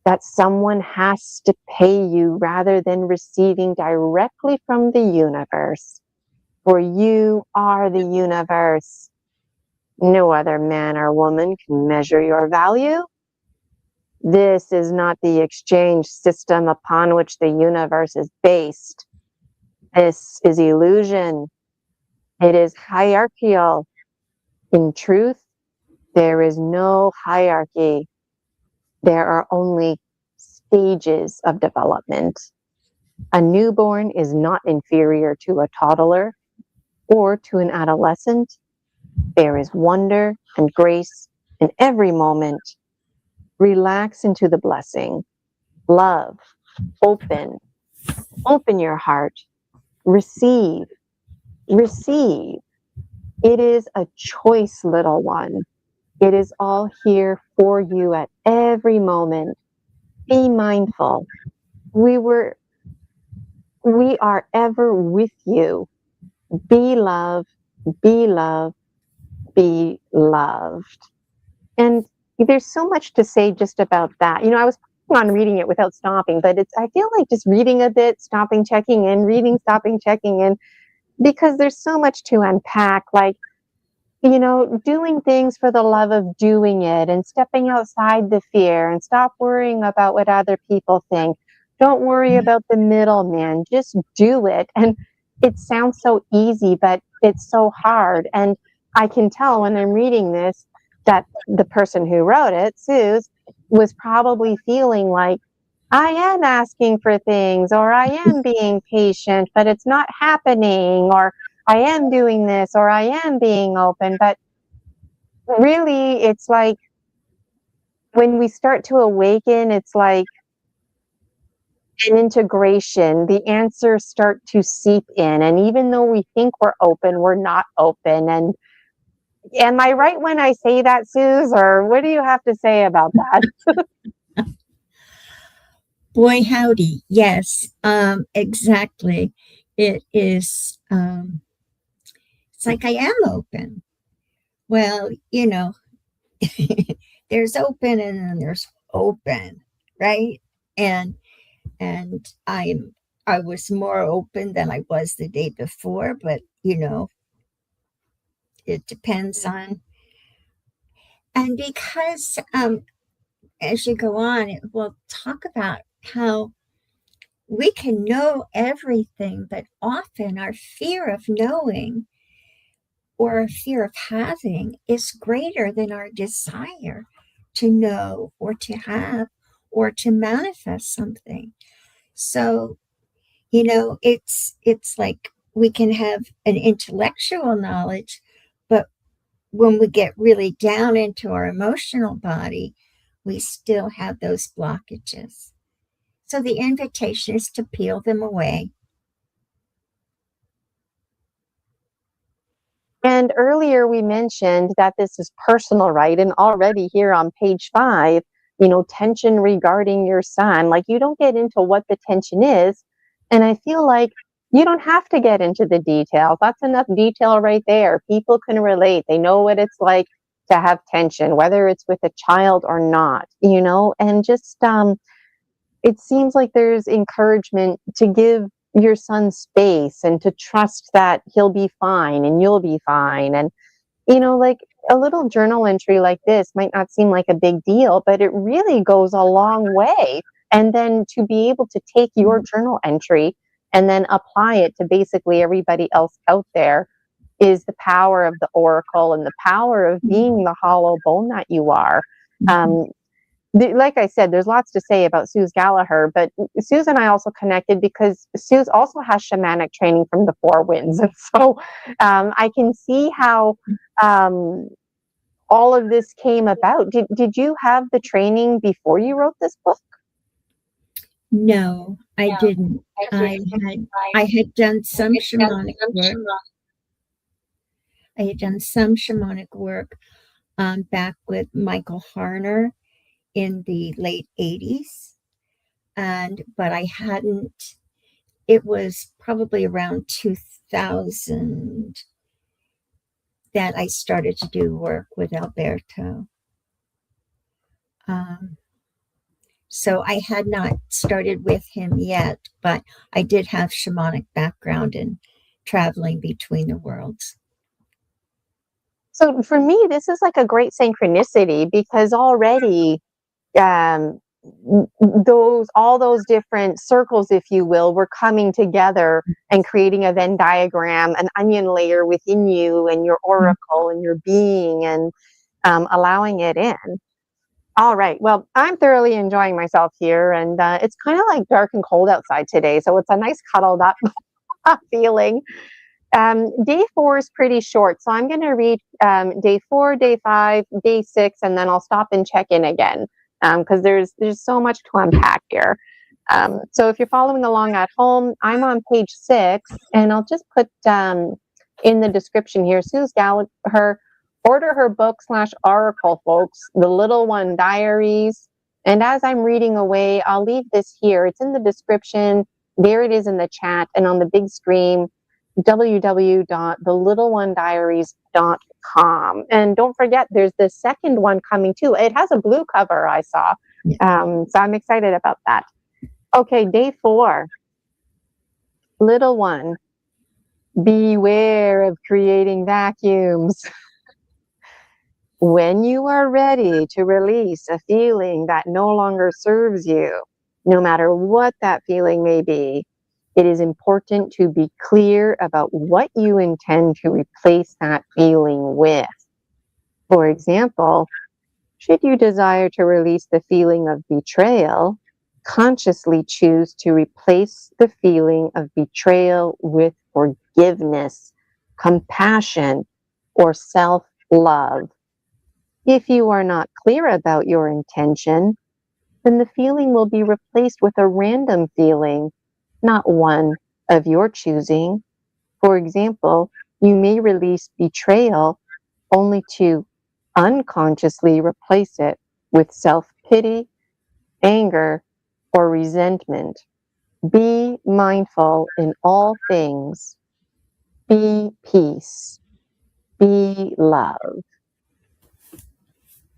that someone has to pay you rather than receiving directly from the universe. For you are the universe. No other man or woman can measure your value. This is not the exchange system upon which the universe is based. This is illusion. It is hierarchical. In truth, there is no hierarchy. There are only stages of development. A newborn is not inferior to a toddler or to an adolescent. There is wonder and grace in every moment. Relax into the blessing. Love. Open. Open your heart. Receive. Receive. It is a choice, little one. It is all here for you at every moment. Be mindful. We are ever with you. Be love, be love, be loved. And there's so much to say just about that. I was on reading it without stopping, but I feel like just reading a bit, stopping, checking in, reading, stopping, checking in, because there's so much to unpack. Like, doing things for the love of doing it and stepping outside the fear and stop worrying about what other people think. Don't worry about the middleman. Just do it. And it sounds so easy, but it's so hard. And I can tell when I'm reading this that the person who wrote it, Suz, was probably feeling like, I am asking for things, or I am being patient, but it's not happening, or I am doing this, or I am being open. But really, it's like when we start to awaken, it's like an integration. The answers start to seep in. And even though we think we're open, we're not open. And am I right when I say that, Suz? Or what do you have to say about that? Boy, howdy. Yes, exactly. It is, it's like I am open. Well, there's open and then there's open, right? And I was more open than I was the day before, but it depends on, and because as you go on, it will talk about how we can know everything, but often our fear of knowing or our fear of having is greater than our desire to know or to have or to manifest something. So, it's like we can have an intellectual knowledge, but when we get really down into our emotional body, we still have those blockages. So the invitation is to peel them away. And earlier we mentioned that this is personal, right? And already here on page 5, tension regarding your son, like you don't get into what the tension is. And I feel like you don't have to get into the details. That's enough detail right there. People can relate. They know what it's like to have tension, whether it's with a child or not, and just, it seems like there's encouragement to give your son space and to trust that he'll be fine and you'll be fine. And, like a little journal entry like this might not seem like a big deal, but it really goes a long way. And then to be able to take your journal entry and then apply it to basically everybody else out there is the power of the oracle and the power of being the hollow bone that you are. Like I said, there's lots to say about Suz Gallaher, but Suz and I also connected because Suz also has shamanic training from the Four Winds. And so I can see how all of this came about. Did you have the training before you wrote this book? No, I didn't. I had done some shamanic work. I had done some shamanic work back with Michael Harner in the late 80s. But I hadn't, it was probably around 2000 that I started to do work with Alberto. So I had not started with him yet, but I did have shamanic background in traveling between the worlds. So for me, this is like a great synchronicity because already all those different circles, if you will, were coming together and creating a Venn diagram, an onion layer within you and your oracle and your being, and allowing it in. All right. Well, I'm thoroughly enjoying myself here, and it's kind of like dark and cold outside today, so it's a nice cuddled up feeling. Day 4 is pretty short, so I'm going to read day 4, day 5, day 6, and then I'll stop and check in again because there's so much to unpack here. So if you're following along at home, I'm on page 6, and I'll just put in the description here, Suz Gallaher, order her book/oracle, folks, The Little One Diaries. And as I'm reading away, I'll leave this here. It's in the description. There it is in the chat and on the big screen, www.thelittleonediaries.com. And don't forget, there's the second one coming too. It has a blue cover, I saw. So I'm excited about that. Okay, day 4. Little one, beware of creating vacuums. When you are ready to release a feeling that no longer serves you, no matter what that feeling may be, it is important to be clear about what you intend to replace that feeling with. For example, should you desire to release the feeling of betrayal, consciously choose to replace the feeling of betrayal with forgiveness, compassion, or self-love. If you are not clear about your intention, then the feeling will be replaced with a random feeling, not one of your choosing. For example, you may release betrayal only to unconsciously replace it with self-pity, anger, or resentment. Be mindful in all things. Be peace. Be love.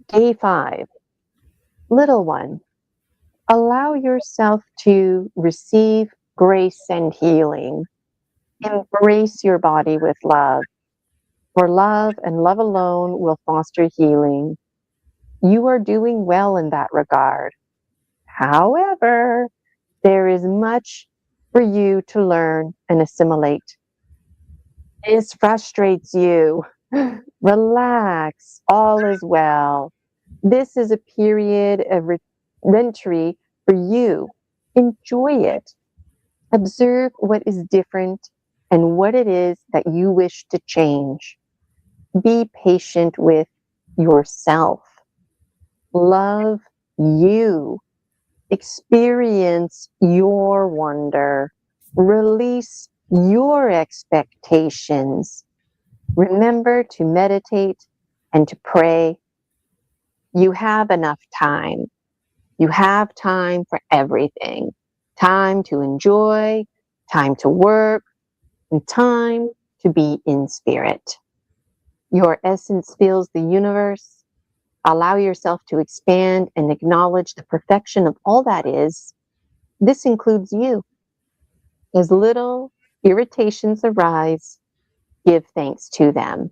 Day 5. Little one, allow yourself to receive grace and healing. Embrace your body with love, for love and love alone will foster healing. You are doing well in that regard. However, there is much for you to learn and assimilate. This frustrates you. Relax, all is well. This is a period of entry for you. Enjoy it. Observe what is different and what it is that you wish to change. Be patient with yourself. Love you. Experience your wonder. Release your expectations. Remember to meditate and to pray. You have enough time. You have time for everything. Time to enjoy, time to work, and time to be in spirit. Your essence fills the universe. Allow yourself to expand and acknowledge the perfection of all that is. This includes you. As little irritations arise, give thanks to them,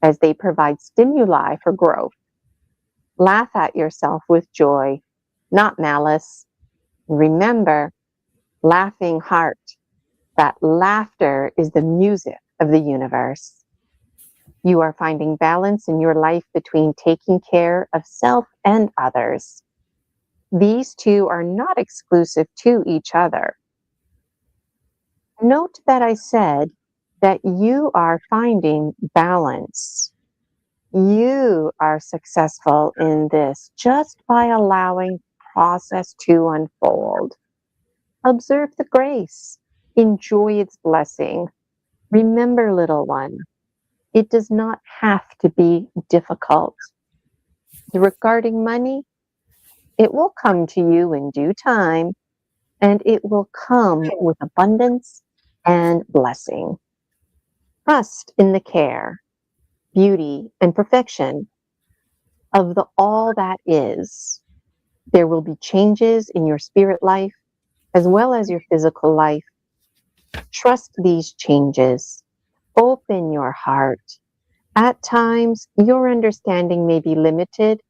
as they provide stimuli for growth. Laugh at yourself with joy, not malice. Remember, laughing heart, that laughter is the music of the universe. You are finding balance in your life between taking care of self and others. These two are not exclusive to each other. Note that I said that you are finding balance. You are successful in this just by allowing process to unfold. Observe the grace. Enjoy its blessing. Remember, little one, it does not have to be difficult. Regarding money, it will come to you in due time, and it will come with abundance and blessing. Trust in the care, beauty, and perfection of the all that is. There will be changes in your spirit life as well as your physical life. Trust these changes. Open your heart. At times, your understanding may be limited,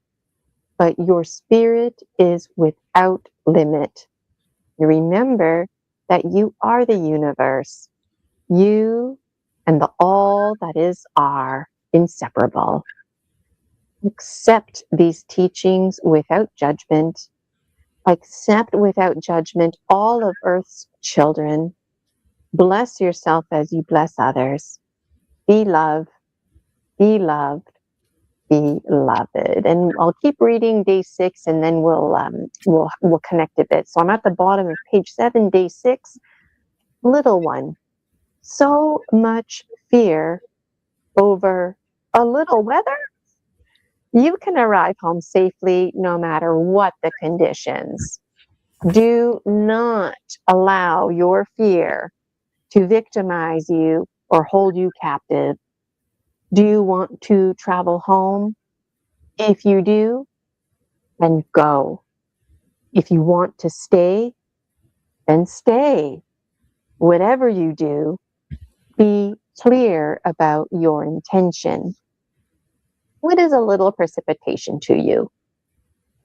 but your spirit is without limit. Remember that you are the universe. You and the all that is are inseparable. Accept these teachings without judgment. Accept without judgment all of Earth's children. Bless yourself as you bless others. Be loved, be loved, beloved. And I'll keep reading day 6, and then we'll connect a bit. So I'm at the bottom of page 7, day 6. Little one, so much fear over a little weather. You can arrive home safely no matter what the conditions. Do not allow your fear to victimize you or hold you captive. Do you want to travel home? If you do, then go. If you want to stay, then stay. Whatever you do, be clear about your intention. What is a little precipitation to you?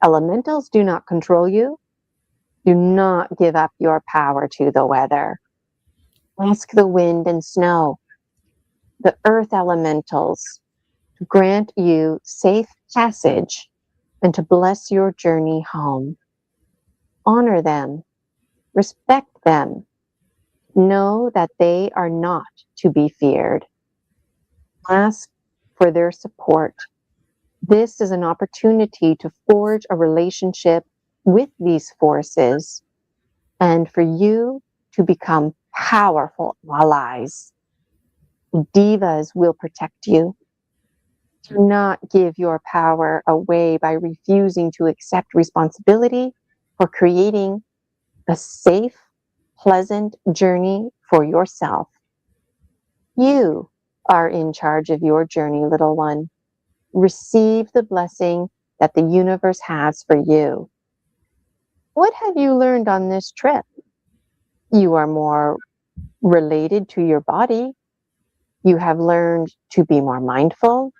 Elementals do not control you. Do not give up your power to the weather. Ask the wind and snow, the earth elementals, to grant you safe passage and to bless your journey home. Honor them, respect them. Know that they are not to be feared. Ask for their support. This is an opportunity to forge a relationship with these forces and for you to become powerful allies. Divas will protect you. Do not give your power away by refusing to accept responsibility for creating a safe, pleasant journey for yourself. You are in charge of your journey, little one. Receive the blessing that the universe has for you. What have you learned on this trip? You are more related to your body. You have learned to be more mindful.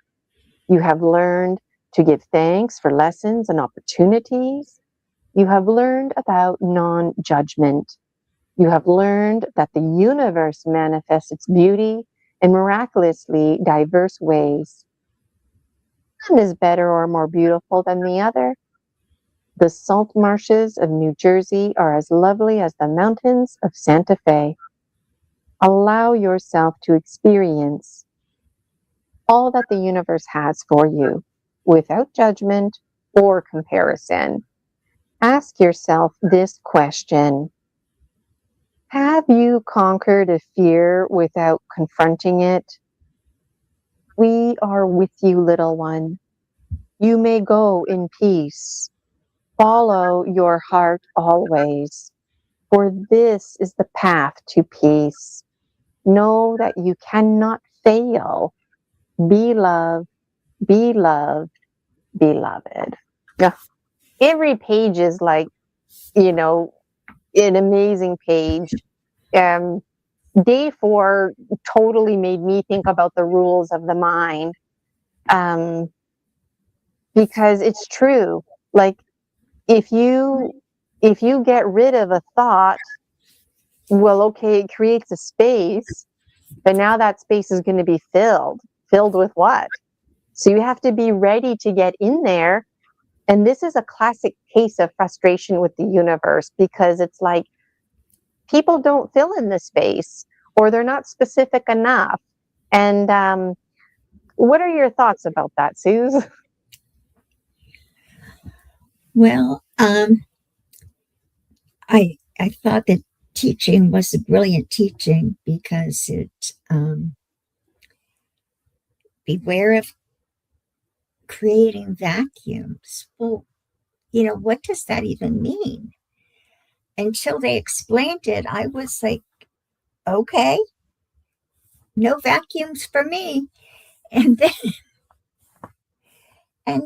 You have learned to give thanks for lessons and opportunities. You have learned about non-judgment. You have learned that the universe manifests its beauty in miraculously diverse ways. None is better or more beautiful than the other. The salt marshes of New Jersey are as lovely as the mountains of Santa Fe. Allow yourself to experience all that the universe has for you without judgment or comparison. Ask yourself this question. Have you conquered a fear without confronting it? We are with you, little one. You may go in peace. Follow your heart always, for this is the path to peace. Know that you cannot fail. Be loved, be loved, beloved. Yeah. Every page is like, an amazing page. Day 4 totally made me think about the rules of the mind, because it's true. Like, if you get rid of a thought, well, okay, it creates a space, but now that space is going to be filled with what? So you have to be ready to get in there. And this is a classic case of frustration with the universe, because it's like people don't fill in the space, or they're not specific enough. And what are your thoughts about that, Suz? Well, I thought that teaching was a brilliant teaching because it beware of creating vacuums. Well, what does that even mean? Until they explained it, I was like, okay, no vacuums for me. And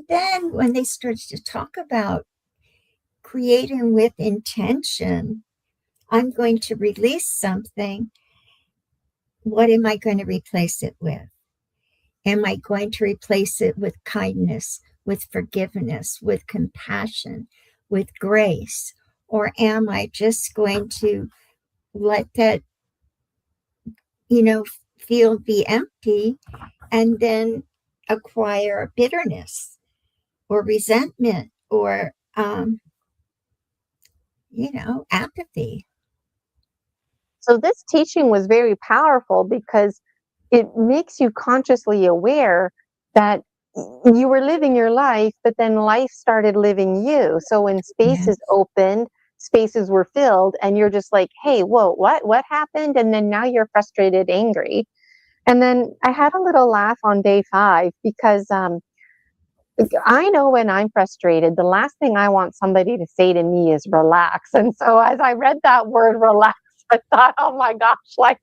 then, when they started to talk about creating with intention, I'm going to release something. What am I going to replace it with? Am I going to replace it with kindness, with forgiveness, with compassion, with grace? Or am I just going to let that, field be empty and then acquire bitterness or resentment or, apathy? So this teaching was very powerful because it makes you consciously aware that you were living your life, but then life started living you. So when Yes. spaces opened, spaces were filled, and you're just like, hey, whoa, what happened? And then now you're frustrated, angry. And then I had a little laugh on day 5 because I know when I'm frustrated, the last thing I want somebody to say to me is relax. And so as I read that word relax, I thought, oh my gosh, like,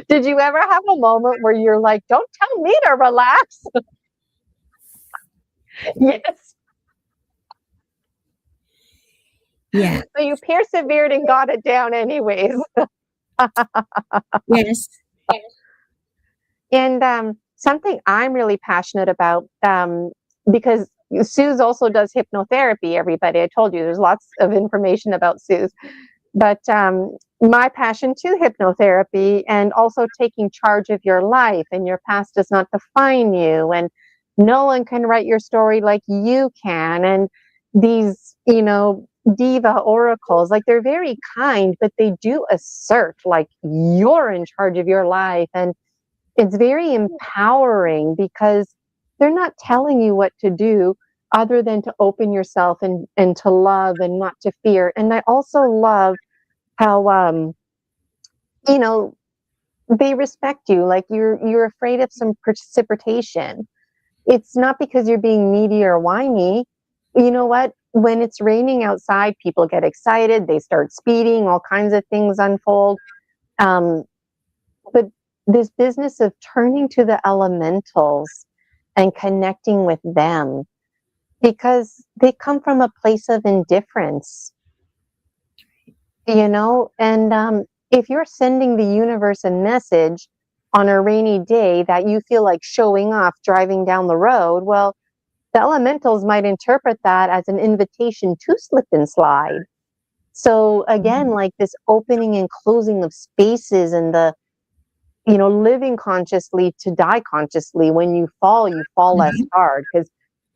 did you ever have a moment where you're like, don't tell me to relax? Yes. Yeah. So you persevered and got it down anyways. Yes. And something I'm really passionate about, because Suz also does hypnotherapy, everybody. I told you there's lots of information about Suz. But my passion to hypnotherapy and also taking charge of your life, and your past does not define you, and no one can write your story like you can. And these, diva oracles, like they're very kind, but they do assert like you're in charge of your life. And it's very empowering because they're not telling you what to do other than to open yourself and to love and not to fear. And I also love how you know they respect you, like you're afraid of some precipitation. It's not because you're being needy or whiny. You know what, when it's raining outside, people get excited, they start speeding, all kinds of things unfold. Um, but this business of turning to the elementals and connecting with them, because they come from a place of indifference, and if you're sending the universe a message on a rainy day that you feel like showing off driving down the road, well, the elementals might interpret that as an invitation to slip and slide. So again, like this opening and closing of spaces, and the living consciously to die consciously. When you fall less Mhm. hard, because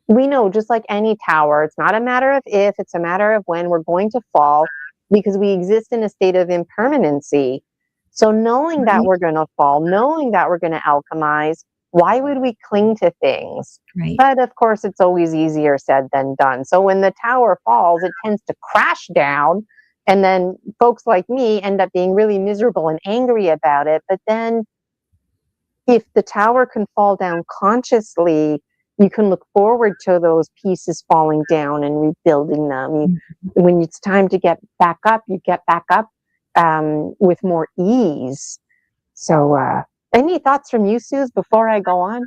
we know, just like any tower, it's not a matter of if, it's a matter of when we're going to fall, because we exist in a state of impermanency. So knowing that Right. we're going to fall, knowing that we're going to alchemize, why would we cling to things? Right. But of course, it's always easier said than done. So when the tower falls, it tends to crash down. And then folks like me end up being really miserable and angry about it. But then if the tower can fall down consciously, you can look forward to those pieces falling down and rebuilding them. When it's time to get back up, you get back up with more ease. So, any thoughts from you, Suz, before I go on?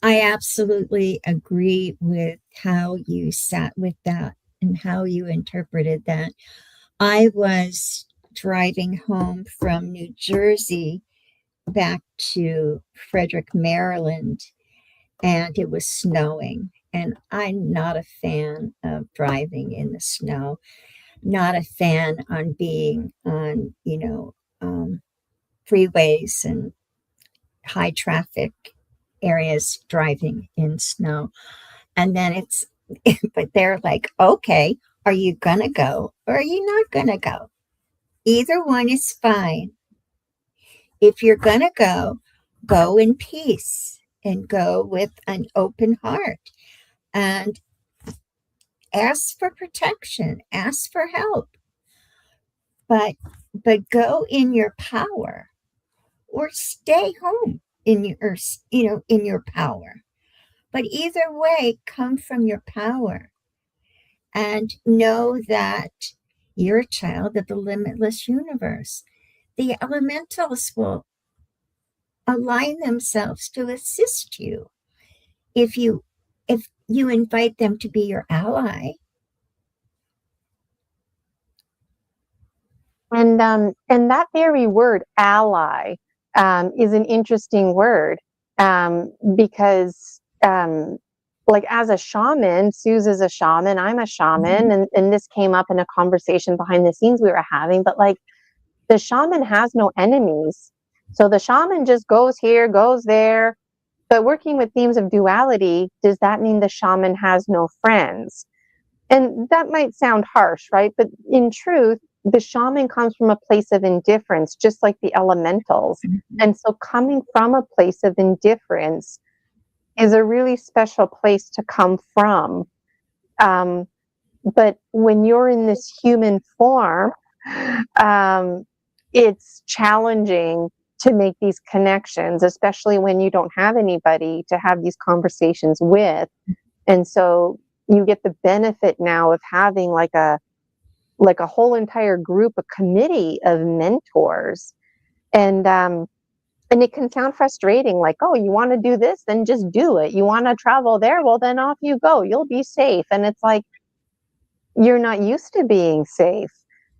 I absolutely agree with how you sat with that and how you interpreted that. I was driving home from New Jersey back to Frederick, Maryland, and it was snowing. And I'm not a fan of driving in the snow, not a fan on being on, freeways and high traffic areas driving in snow. And then but they're like, okay, are you going to go or are you not going to go? Either one is fine. If you're going to go in peace and go with an open heart. And ask for protection, ask for help, but go in your power, or stay home in your, in your power. But either way, come from your power and know that you're a child of the limitless universe. The elementals will align themselves to assist you if you invite them to be your ally. And that very word ally is an interesting word because like as a shaman, Suz is a shaman, I'm a shaman, and this came up in a conversation behind the scenes we were having, but like the shaman has no enemies. So the shaman just goes here, goes there. But working with themes of duality, does that mean the shaman has no friends? And that might sound harsh, right? But in truth, the shaman comes from a place of indifference, just like the elementals. And so coming from a place of indifference is a really special place to come from. But when you're in this human form, it's challenging to make these connections, especially when you don't have anybody to have these conversations with. And so you get the benefit now of having like a whole entire group, a committee of mentors. And it can sound frustrating, like, oh, you want to do this, then just do it. You want to travel there, well, then off you go. You'll be safe. And it's like, you're not used to being safe.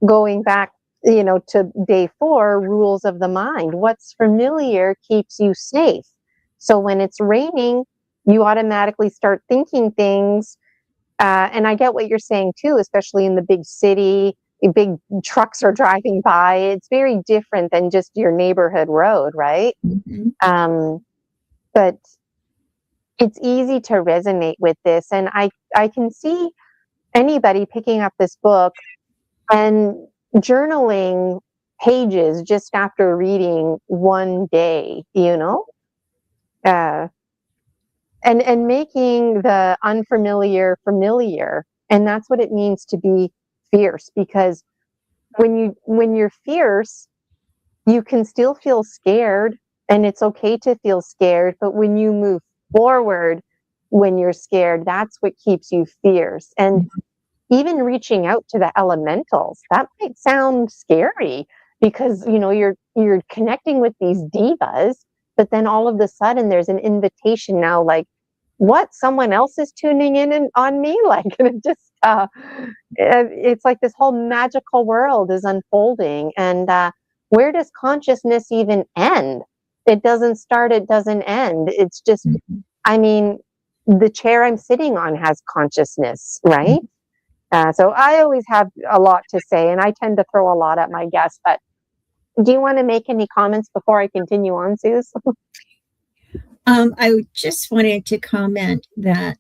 Going back, to day 4, rules of the mind. What's familiar keeps you safe. So when it's raining, you automatically start thinking things. And I get what you're saying too, especially in the big city, big trucks are driving by. It's very different than just your neighborhood road, right? But it's easy to resonate with this. And I can see anybody picking up this book and journaling pages just after reading one day, and making the unfamiliar familiar. And that's what it means to be fierce, because when you're fierce, you can still feel scared, and it's okay to feel scared. But when you move forward, when you're scared, that's what keeps you fierce. And even reaching out to the elementals, that might sound scary because, you're connecting with these divas, but then all of a sudden there's an invitation now, like, what, someone else is tuning in on me? Like, and it just, it's like this whole magical world is unfolding. And where does consciousness even end? It doesn't start, it doesn't end. It's just, I mean, the chair I'm sitting on has consciousness, right? So I always have a lot to say, and I tend to throw a lot at my guests. But do you want to make any comments before I continue on, Suz? I just wanted to comment that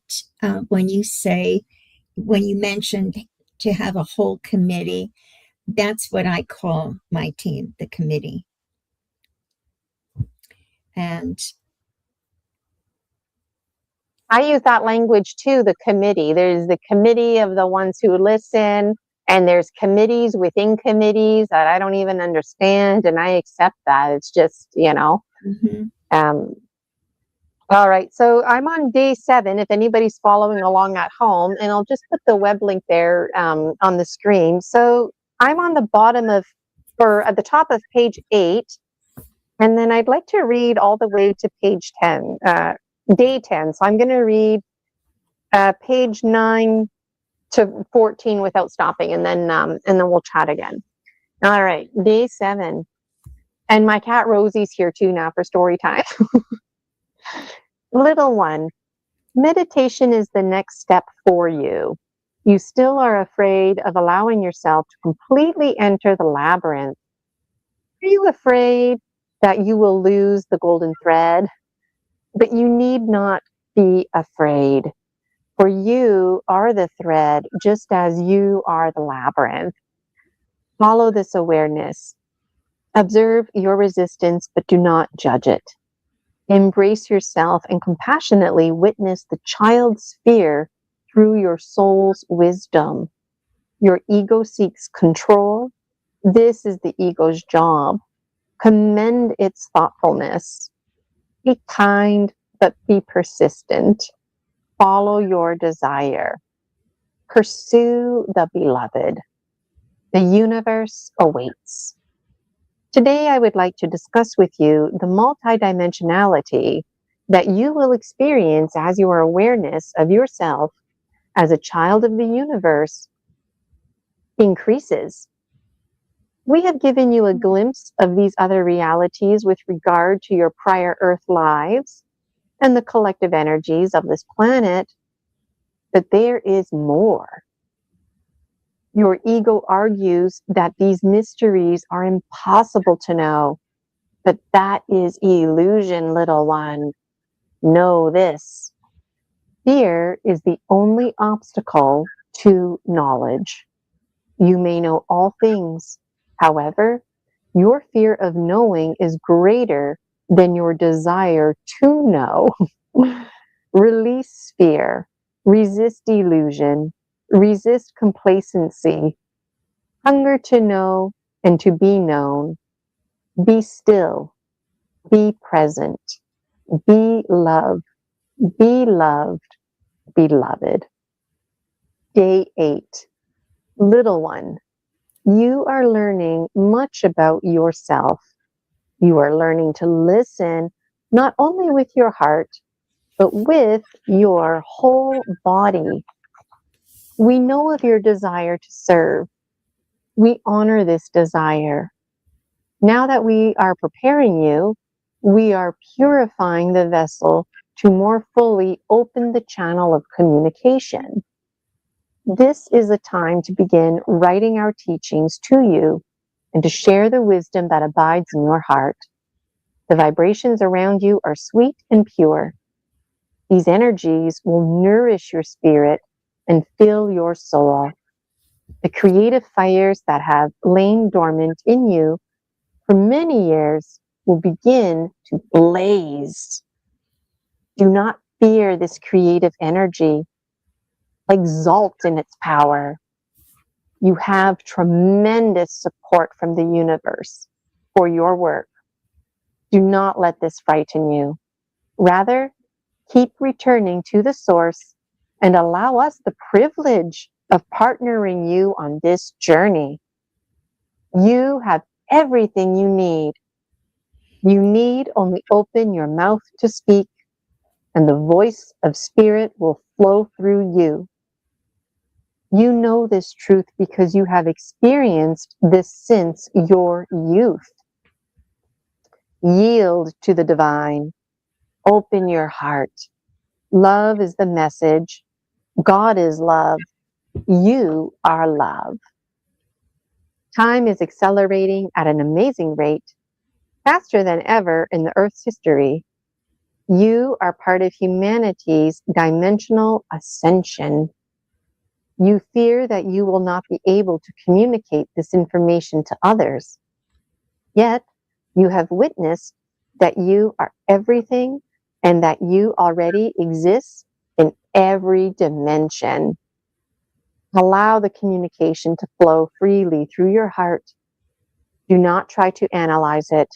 when you mentioned to have a whole committee, that's what I call my team, the committee. And I use that language too, the committee. There's the committee of the ones who listen, and there's committees within committees that I don't even understand, and I accept that. It's just, all right, so I'm on day 7, if anybody's following along at home, and I'll just put the web link there on the screen. So I'm on the bottom or at the top of page 8, and then I'd like to read all the way to page 10, day 10. So I'm going to read page 9 to 14 without stopping, and then we'll chat again. All right, day 7. And my cat Rosie's here too now for story time. Little one, meditation is the next step for you. You still are afraid of allowing yourself to completely enter the labyrinth. Are you afraid that you will lose the golden thread? But you need not be afraid, for you are the thread, just as you are the labyrinth. Follow this awareness. Observe your resistance, but do not judge it. Embrace yourself and compassionately witness the child's fear through your soul's wisdom. Your ego seeks control. This is the ego's job. Commend its thoughtfulness. Be kind, but be persistent. Follow your desire. Pursue the beloved. The universe awaits. Today, I would like to discuss with you the multidimensionality that you will experience as your awareness of yourself as a child of the universe increases. We have given you a glimpse of these other realities with regard to your prior Earth lives and the collective energies of this planet, but there is more. Your ego argues that these mysteries are impossible to know, but that is illusion, little one. Know this. Fear is the only obstacle to knowledge. You may know all things. However, your fear of knowing is greater than your desire to know. Release fear. Resist illusion. Resist complacency. Hunger to know and to be known. Be still. Be present. Be love. Be loved. Beloved. Day 8. Little one, you are learning much about yourself. You are learning to listen not only with your heart, but with your whole body. We know of your desire to serve. We honor this desire. Now that we are preparing you, we are purifying the vessel to more fully open the channel of communication. This is a time to begin writing our teachings to you and to share the wisdom that abides in your heart. The vibrations around you are sweet and pure. These energies will nourish your spirit and fill your soul. The creative fires that have lain dormant in you for many years will begin to blaze. Do not fear this creative energy. Exalt in its power. You have tremendous support from the universe for your work. Do not let this frighten you. Rather, keep returning to the source and allow us the privilege of partnering you on this journey. You have everything you need. You need only open your mouth to speak, and the voice of spirit will flow through you. You know this truth because you have experienced this since your youth. Yield to the divine. Open your heart. Love is the message. God is love. You are love. Time is accelerating at an amazing rate, faster than ever in the Earth's history. You are part of humanity's dimensional ascension. You fear that you will not be able to communicate this information to others. Yet, you have witnessed that you are everything and that you already exist in every dimension. Allow the communication to flow freely through your heart. Do not try to analyze it.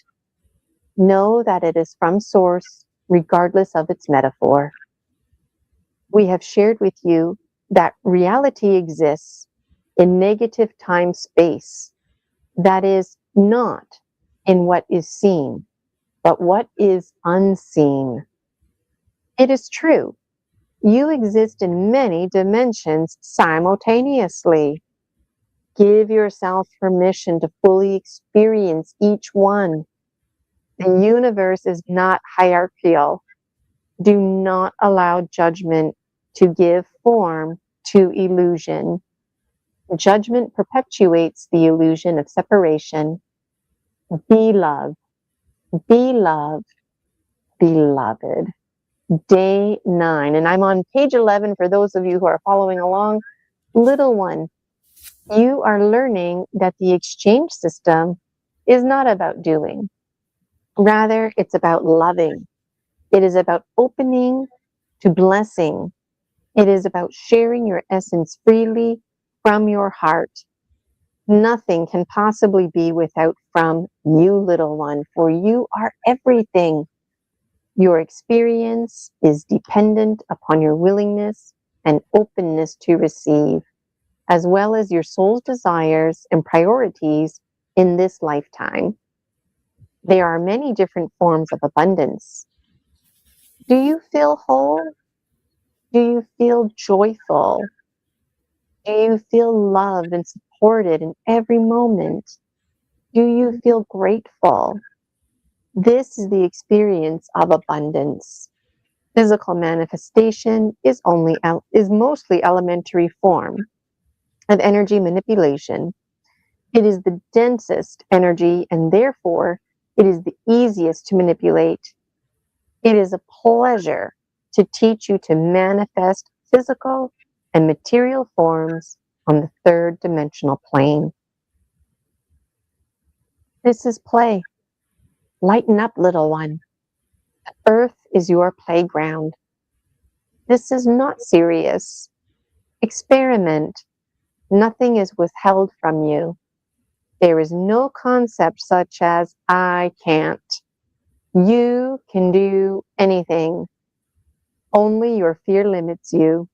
Know that it is from source, regardless of its metaphor. We have shared with you that reality exists in negative time-space, that is not in what is seen, but what is unseen. It is true, you exist in many dimensions simultaneously. Give yourself permission to fully experience each one. The universe is not hierarchical. Do not allow judgment to give form to illusion. Judgment perpetuates the illusion of separation. Be loved. Be loved. Beloved. Day 9. And I'm on page 11 for those of you who are following along. Little one, you are learning that the exchange system is not about doing. Rather, it's about loving. It is about opening to blessing. It is about sharing your essence freely from your heart. Nothing can possibly be without from you, little one, for you are everything. Your experience is dependent upon your willingness and openness to receive, as well as your soul's desires and priorities in this lifetime. There are many different forms of abundance. Do you feel whole? Do you feel joyful? Do you feel loved and supported in every moment? Do you feel grateful? This is the experience of abundance. Physical manifestation is mostly elementary form of energy manipulation. It is the densest energy and therefore it is the easiest to manipulate. It is a pleasure to teach you to manifest physical and material forms on the third dimensional plane. This is play. Lighten up, little one. Earth is your playground. This is not serious. Experiment. Nothing is withheld from you. There is no concept such as I can't. You can do anything. Only your fear limits you.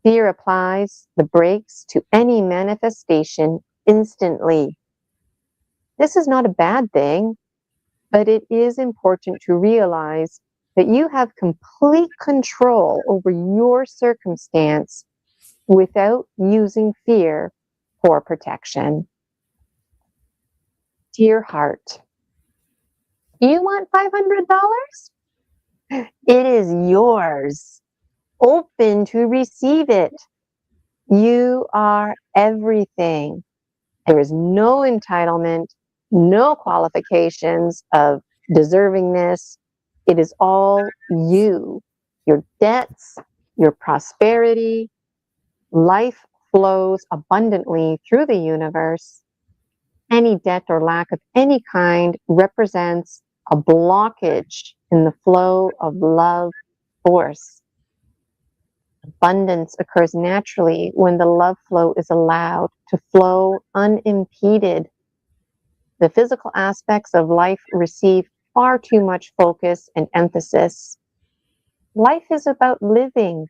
Fear applies the brakes to any manifestation instantly. This is not a bad thing, but it is important to realize that you have complete control over your circumstance without using fear for protection. Dear heart, you want $500? It is yours. Open to receive it. You are everything. There is no entitlement, no qualifications of deservingness. It is all you, your debts, your prosperity. Life flows abundantly through the universe. Any debt or lack of any kind represents a blockage in the flow of love force. Abundance occurs naturally when the love flow is allowed to flow unimpeded. The physical aspects of life receive far too much focus and emphasis. Life is about living,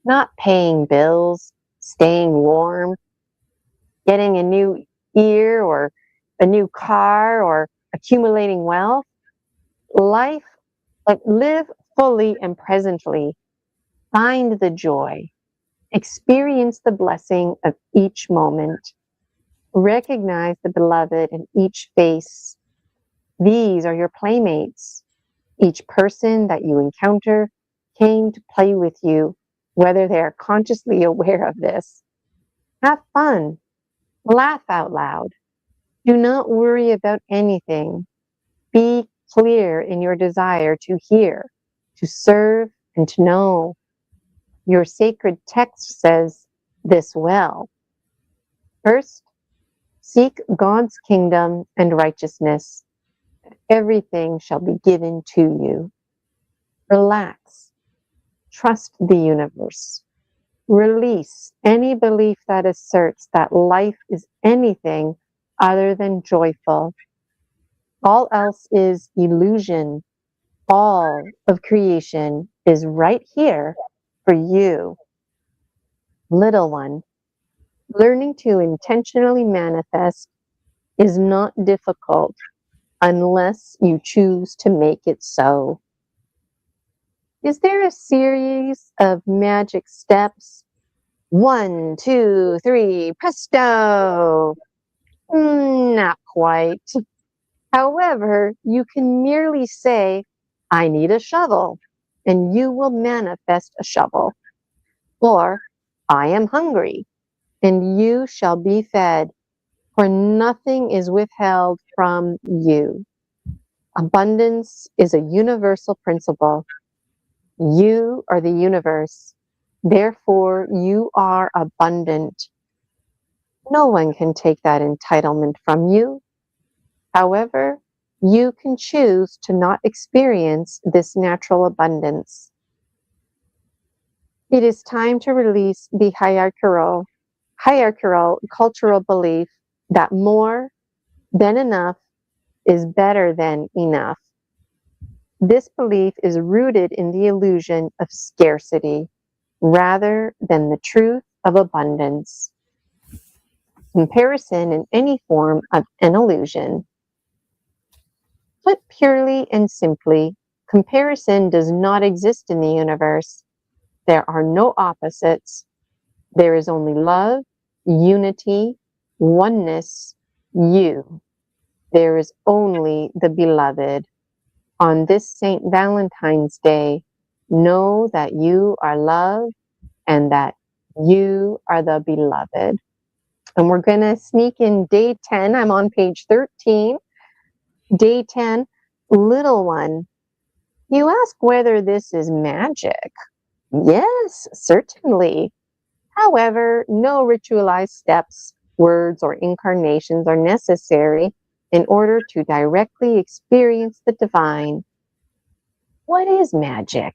not paying bills, staying warm, getting a new ear or a new car or accumulating wealth. Life, live fully and presently. Find the joy. Experience the blessing of each moment. Recognize the beloved in each face. These are your playmates. Each person that you encounter came to play with you, whether they are consciously aware of this. Have fun. Laugh out loud. Do not worry about anything. Be clear in your desire to hear, to serve, and to know. Your sacred text says this well. First, seek God's kingdom and righteousness. Everything shall be given to you. Relax. Trust the universe. Release any belief that asserts that life is anything other than joyful. All else is illusion. All of creation is right here for you. Little one, learning to intentionally manifest is not difficult unless you choose to make it so. Is there a series of magic steps? 1, 2, 3, presto! Not quite. However, you can merely say, I need a shovel, and you will manifest a shovel. Or, I am hungry, and you shall be fed, for nothing is withheld from you. Abundance is a universal principle. You are the universe. Therefore, you are abundant. No one can take that entitlement from you. However, you can choose to not experience this natural abundance. It is time to release the hierarchical cultural belief that more than enough is better than enough. This belief is rooted in the illusion of scarcity rather than the truth of abundance. Comparison in any form of an illusion. Put purely and simply, comparison does not exist in the universe. There are no opposites. There is only love, unity, oneness, you. There is only the beloved. On this St. Valentine's Day, know that you are loved and that you are the beloved. And we're going to sneak in day 10. I'm on page 13. Day 10, little one. You ask whether this is magic. Yes, certainly. However, no ritualized steps, words, or incarnations are necessary in order to directly experience the divine. What is magic?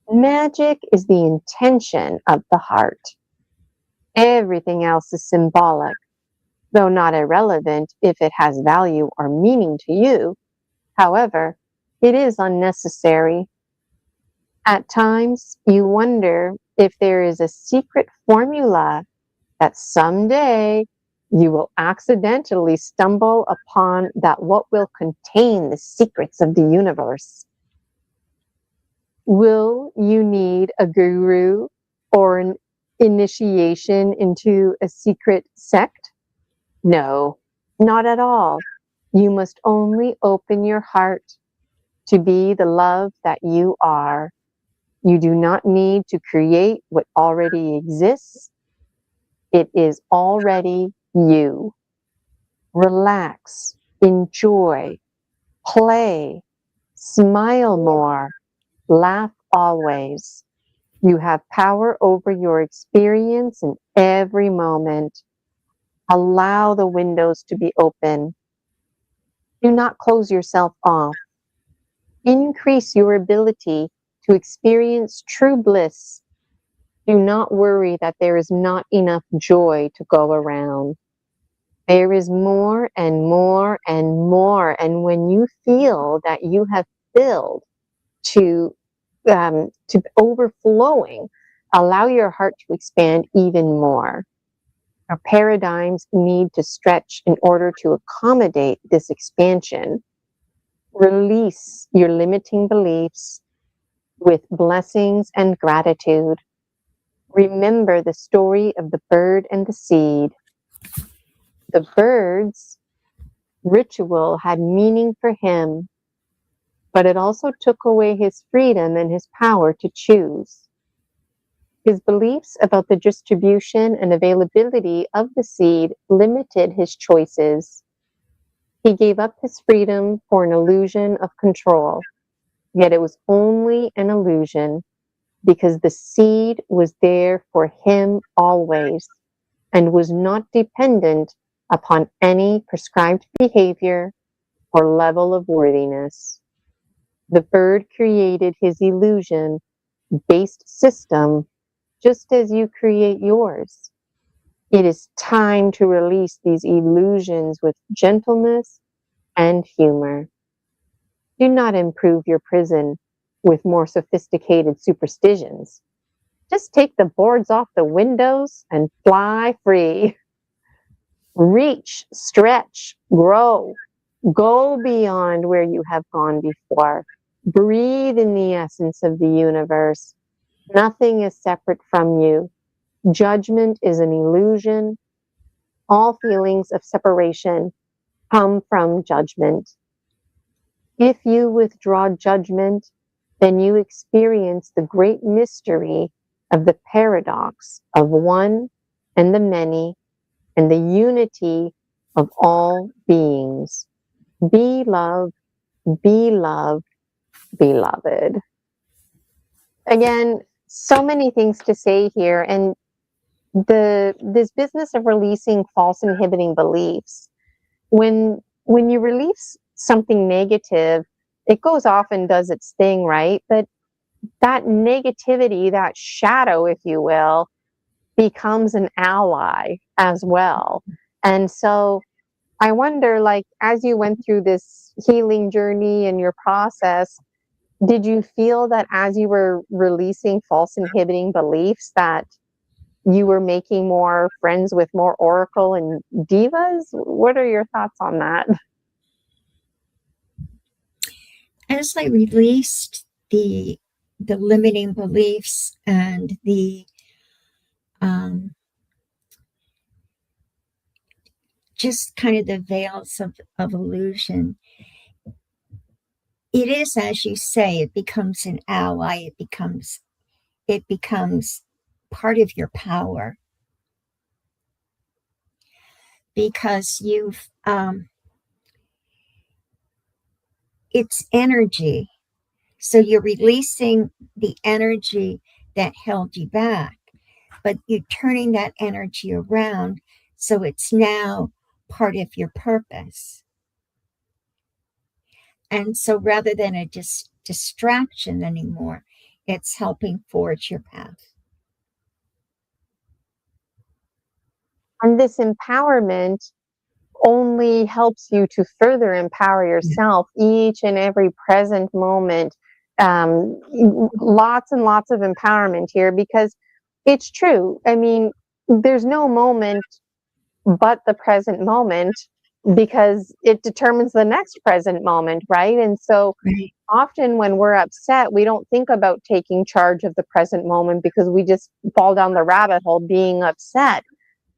Magic is the intention of the heart. Everything else is symbolic, though not irrelevant if it has value or meaning to you. However, it is unnecessary. At times, you wonder if there is a secret formula that someday you will accidentally stumble upon that what will contain the secrets of the universe. Will you need a guru or an initiation into a secret sect? No, not at all. You must only open your heart to be the love that you are. You do not need to create what already exists. It is already you. Relax, enjoy, play, smile more, laugh always. You have power over your experience in every moment. Allow the windows to be open. Do not close yourself off. Increase your ability to experience true bliss. Do not worry that there is not enough joy to go around. There is more and more and more. And when you feel that you have filled to overflowing, allow your heart to expand even more. Our paradigms need to stretch in order to accommodate this expansion. Release your limiting beliefs with blessings and gratitude. Remember the story of the bird and the seed. The bird's ritual had meaning for him, but it also took away his freedom and his power to choose. His beliefs about the distribution and availability of the seed limited his choices. He gave up his freedom for an illusion of control, yet it was only an illusion because the seed was there for him always and was not dependent upon any prescribed behavior or level of worthiness. The bird created his illusion-based system just as you create yours. It is time to release these illusions with gentleness and humor. Do not improve your prison with more sophisticated superstitions. Just take the boards off the windows and fly free. Reach, stretch, grow. Go beyond where you have gone before. Breathe in the essence of the universe. Nothing is separate from you. Judgment is an illusion. All feelings of separation come from judgment. If you withdraw judgment, then you experience the great mystery of the paradox of one and the many and the unity of all beings. Be love, be loved, beloved. Again, so many things to say here, and this business of releasing false inhibiting beliefs. When you release something negative, it goes off and does its thing, right? But that negativity, that shadow, if you will, becomes an ally as well. And so I wonder, like, as you went through this healing journey and your process, did you feel that as you were releasing false inhibiting beliefs that you were making more friends with more oracle and divas? What are your thoughts on that? As I released the limiting beliefs and the just kind of the veils of illusion, it is, as you say, it becomes an ally. It becomes part of your power, because you've it's energy. So you're releasing the energy that held you back, but you're turning that energy around, so it's now part of your purpose. And so rather than a distraction anymore, it's helping forge your path. And this empowerment only helps you to further empower yourself each and every present moment. Lots and lots of empowerment here, because it's true. I mean, there's no moment but the present moment, because it determines the next present moment, right? And so often when we're upset, we don't think about taking charge of the present moment because we just fall down the rabbit hole being upset.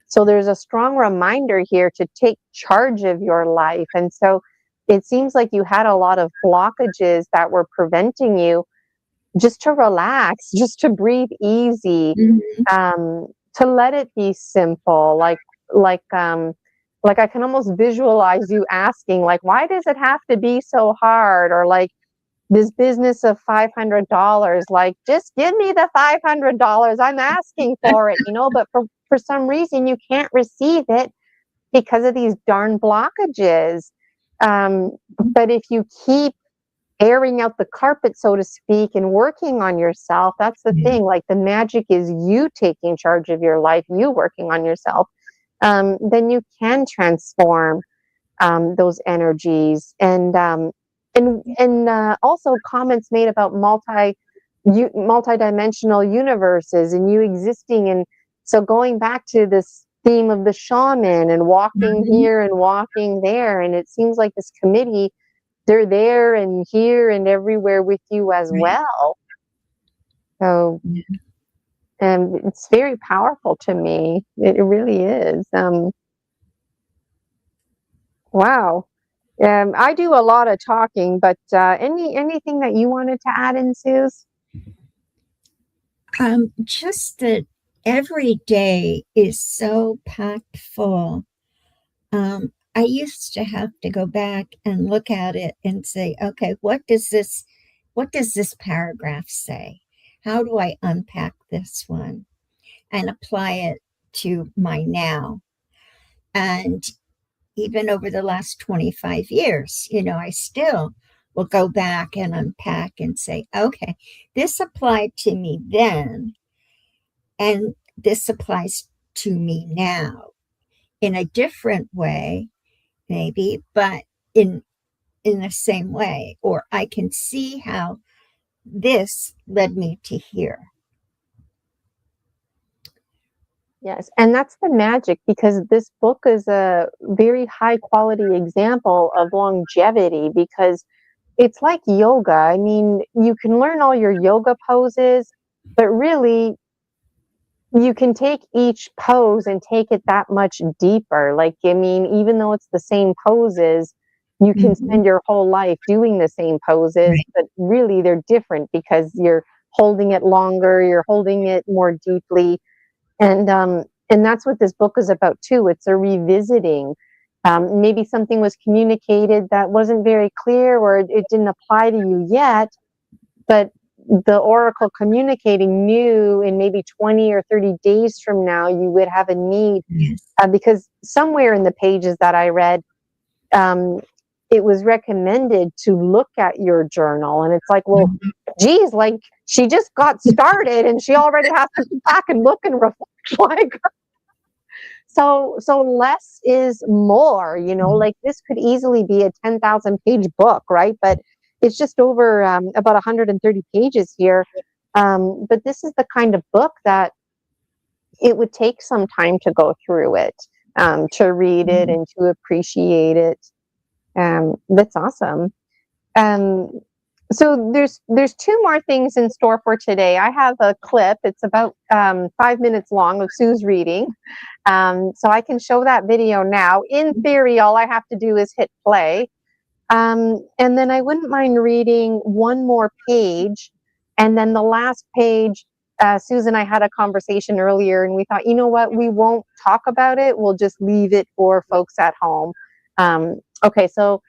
So there's a strong reminder here to take charge of your life. And so it seems like you had a lot of blockages that were preventing you just to relax, just to breathe easy, to let it be simple. Like I can almost visualize you asking, like, why does it have to be so hard? Or like, this business of $500, like, just give me the $500. I'm asking for it, but for some reason you can't receive it because of these darn blockages. But if you keep airing out the carpet, so to speak, and working on yourself, that's the thing. Like, the magic is you taking charge of your life, you working on yourself. Then you can transform those energies. And also comments made about multidimensional universes and you existing. And so going back to this theme of the shaman and walking here and walking there, and it seems like this committee, they're there and here and everywhere with you as well. So it's very powerful to me. It really is. Wow. I do a lot of talking, but anything that you wanted to add in, Suz? Just that every day is so packed full. I used to have to go back and look at it and say, okay, what does this paragraph say? How do I unpack this one and apply it to my now? And even over the last 25 years, I still will go back and unpack and say, okay, this applied to me then, and this applies to me now in a different way, maybe, but in the same way. Or I can see how this led me to here. Yes, and that's the magic, because this book is a very high quality example of longevity, because it's like yoga. I mean, you can learn all your yoga poses, but really you can take each pose and take it that much deeper. Like, I mean, even though it's the same poses, you can spend your whole life doing the same poses, but really they're different because you're holding it longer, you're holding it more deeply. And that's what this book is about too. It's a revisiting. Maybe something was communicated that wasn't very clear, or it didn't apply to you yet, but the oracle communicating knew in maybe 20 or 30 days from now you would have a need. Because somewhere in the pages that I read, it was recommended to look at your journal, and it's like, well, geez, like, she just got started and she already has to go back and look and reflect. Like, so less is more, you know, like this could easily be a 10,000 page book, right? But it's just over about 130 pages here. But this is the kind of book that it would take some time to go through it, to read it and to appreciate it. That's awesome. Um, so there's two more things in store for today. I have a clip. It's about 5 minutes long of Sue's reading. So I can show that video now. In theory, all I have to do is hit play. And then I wouldn't mind reading one more page. And then the last page, Susan and I had a conversation earlier and we thought, you know what, we won't talk about it. We'll just leave it for folks at home. Okay, so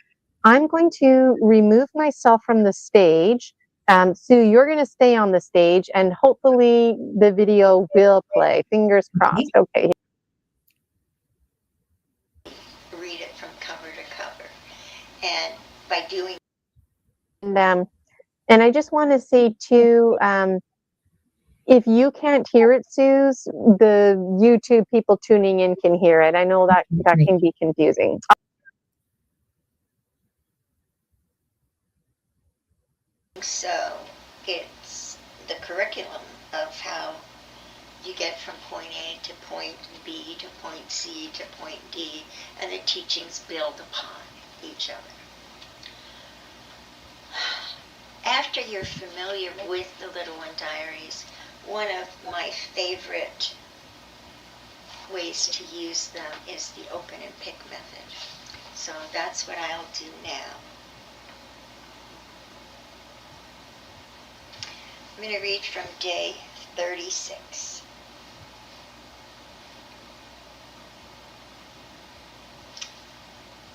I'm going to remove myself from the stage. Sue, you're going to stay on the stage and hopefully the video will play. Fingers crossed. Okay. Read it from cover to cover. And by doing and I just want to say too, if you can't hear it, Suze, the YouTube people tuning in can hear it. I know that can be confusing. So it's the curriculum of how you get from point A to point B to point C to point D, and the teachings build upon each other. After you're familiar with the Little One Diaries, one of my favorite ways to use them is the open and pick method. So that's what I'll do now. I'm going to read from day 36.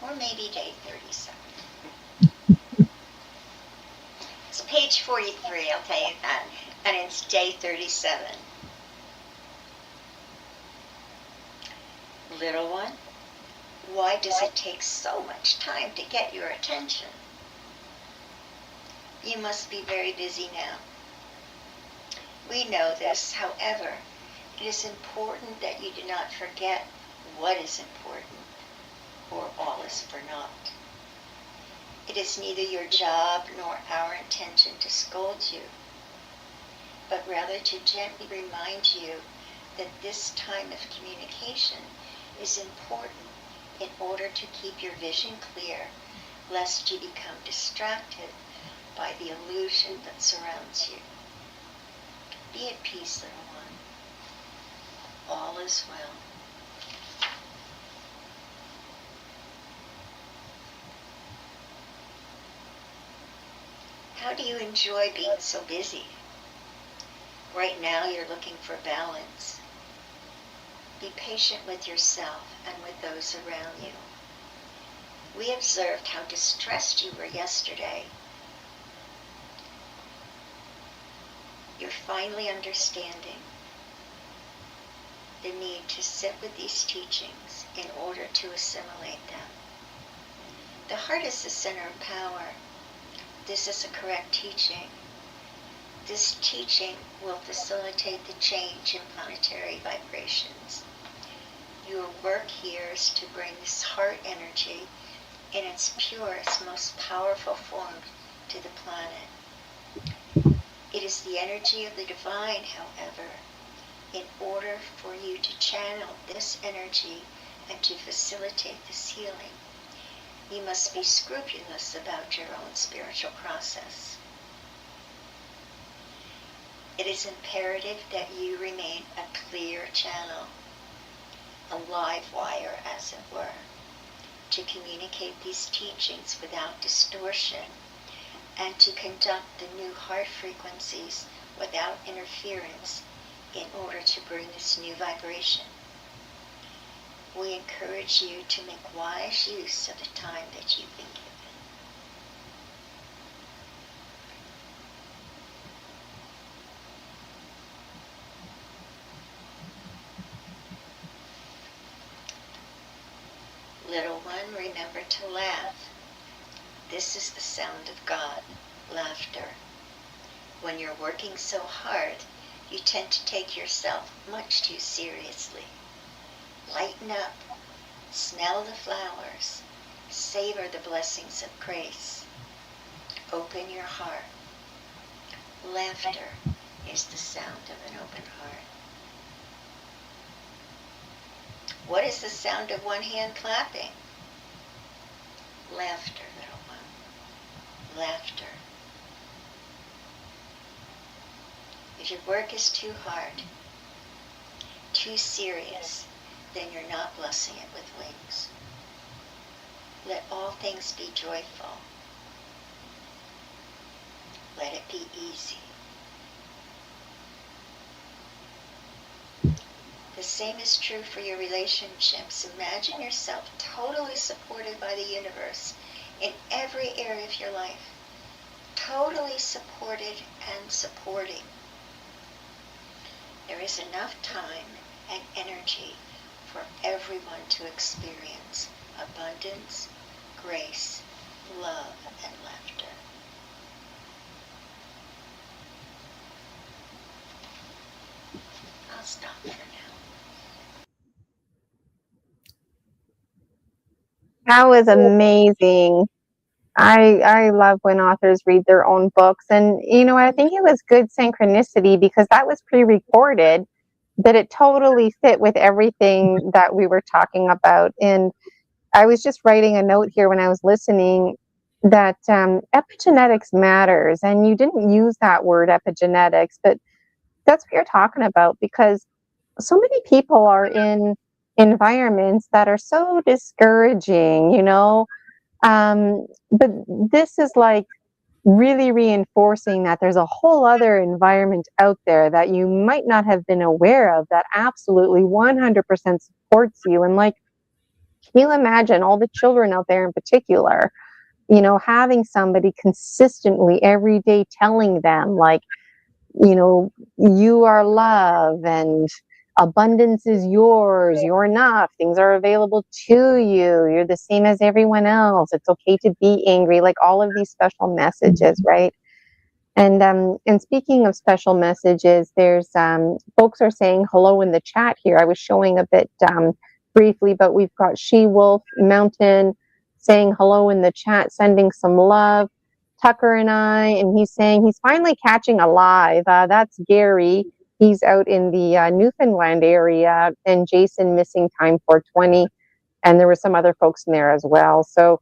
Or maybe day 37. It's page 43, I'll tell you that, and it's day 37. Little one, why does it take so much time to get your attention? You must be very busy now. We know this, however, it is important that you do not forget what is important, or all is for naught. It is neither your job nor our intention to scold you, but rather to gently remind you that this time of communication is important in order to keep your vision clear, lest you become distracted by the illusion that surrounds you. Be at peace, little one. All is well. How do you enjoy being so busy? Right now you're looking for balance. Be patient with yourself and with those around you. We observed how distressed you were yesterday. You're finally understanding the need to sit with these teachings in order to assimilate them. The heart is the center of power. This is a correct teaching. This teaching will facilitate the change in planetary vibrations. Your work here is to bring this heart energy in its purest, most powerful form to the planet. It is the energy of the divine, however. In order for you to channel this energy and to facilitate this healing, you must be scrupulous about your own spiritual process. It is imperative that you remain a clear channel, a live wire, as it were, to communicate these teachings without distortion and to conduct the new heart frequencies without interference in order to bring this new vibration. We encourage you to make wise use of the time that you've been given. Little one, remember to laugh. This is the sound of God, laughter. When you're working so hard, you tend to take yourself much too seriously. Lighten up, smell the flowers, savor the blessings of grace. Open your heart. Laughter is the sound of an open heart. What is the sound of one hand clapping? Laughter, little one. Laughter. If your work is too hard, too serious, then you're not blessing it with wings. Let all things be joyful. Let it be easy. The same is true for your relationships. Imagine yourself totally supported by the universe in every area of your life. Totally supported and supporting. There is enough time and energy for everyone to experience abundance, grace, love, and laughter. I'll stop for now. That was amazing. I love when authors read their own books. And, you know, I think it was good synchronicity because that was pre-recorded, that it totally fit with everything that we were talking about. And I was just writing a note here when I was listening that epigenetics matters. And you didn't use that word epigenetics, but that's what you're talking about, because so many people are in environments that are so discouraging, you know. But this is like really reinforcing that there's a whole other environment out there that you might not have been aware of that absolutely 100% supports you. And like, can you imagine all the children out there in particular, you know, having somebody consistently every day telling them, like, you know, you are love and abundance is yours, you're enough, things are available to you, you're the same as everyone else, it's okay to be angry, like all of these special messages, right? And speaking of special messages, there's folks are saying hello in the chat here. I was showing a bit briefly, but we've got She Wolf Mountain saying hello in the chat, sending some love. Tucker and he's saying he's finally catching a live. That's Gary. He's out in the Newfoundland area, and Jason missing time 420. And there were some other folks in there as well. So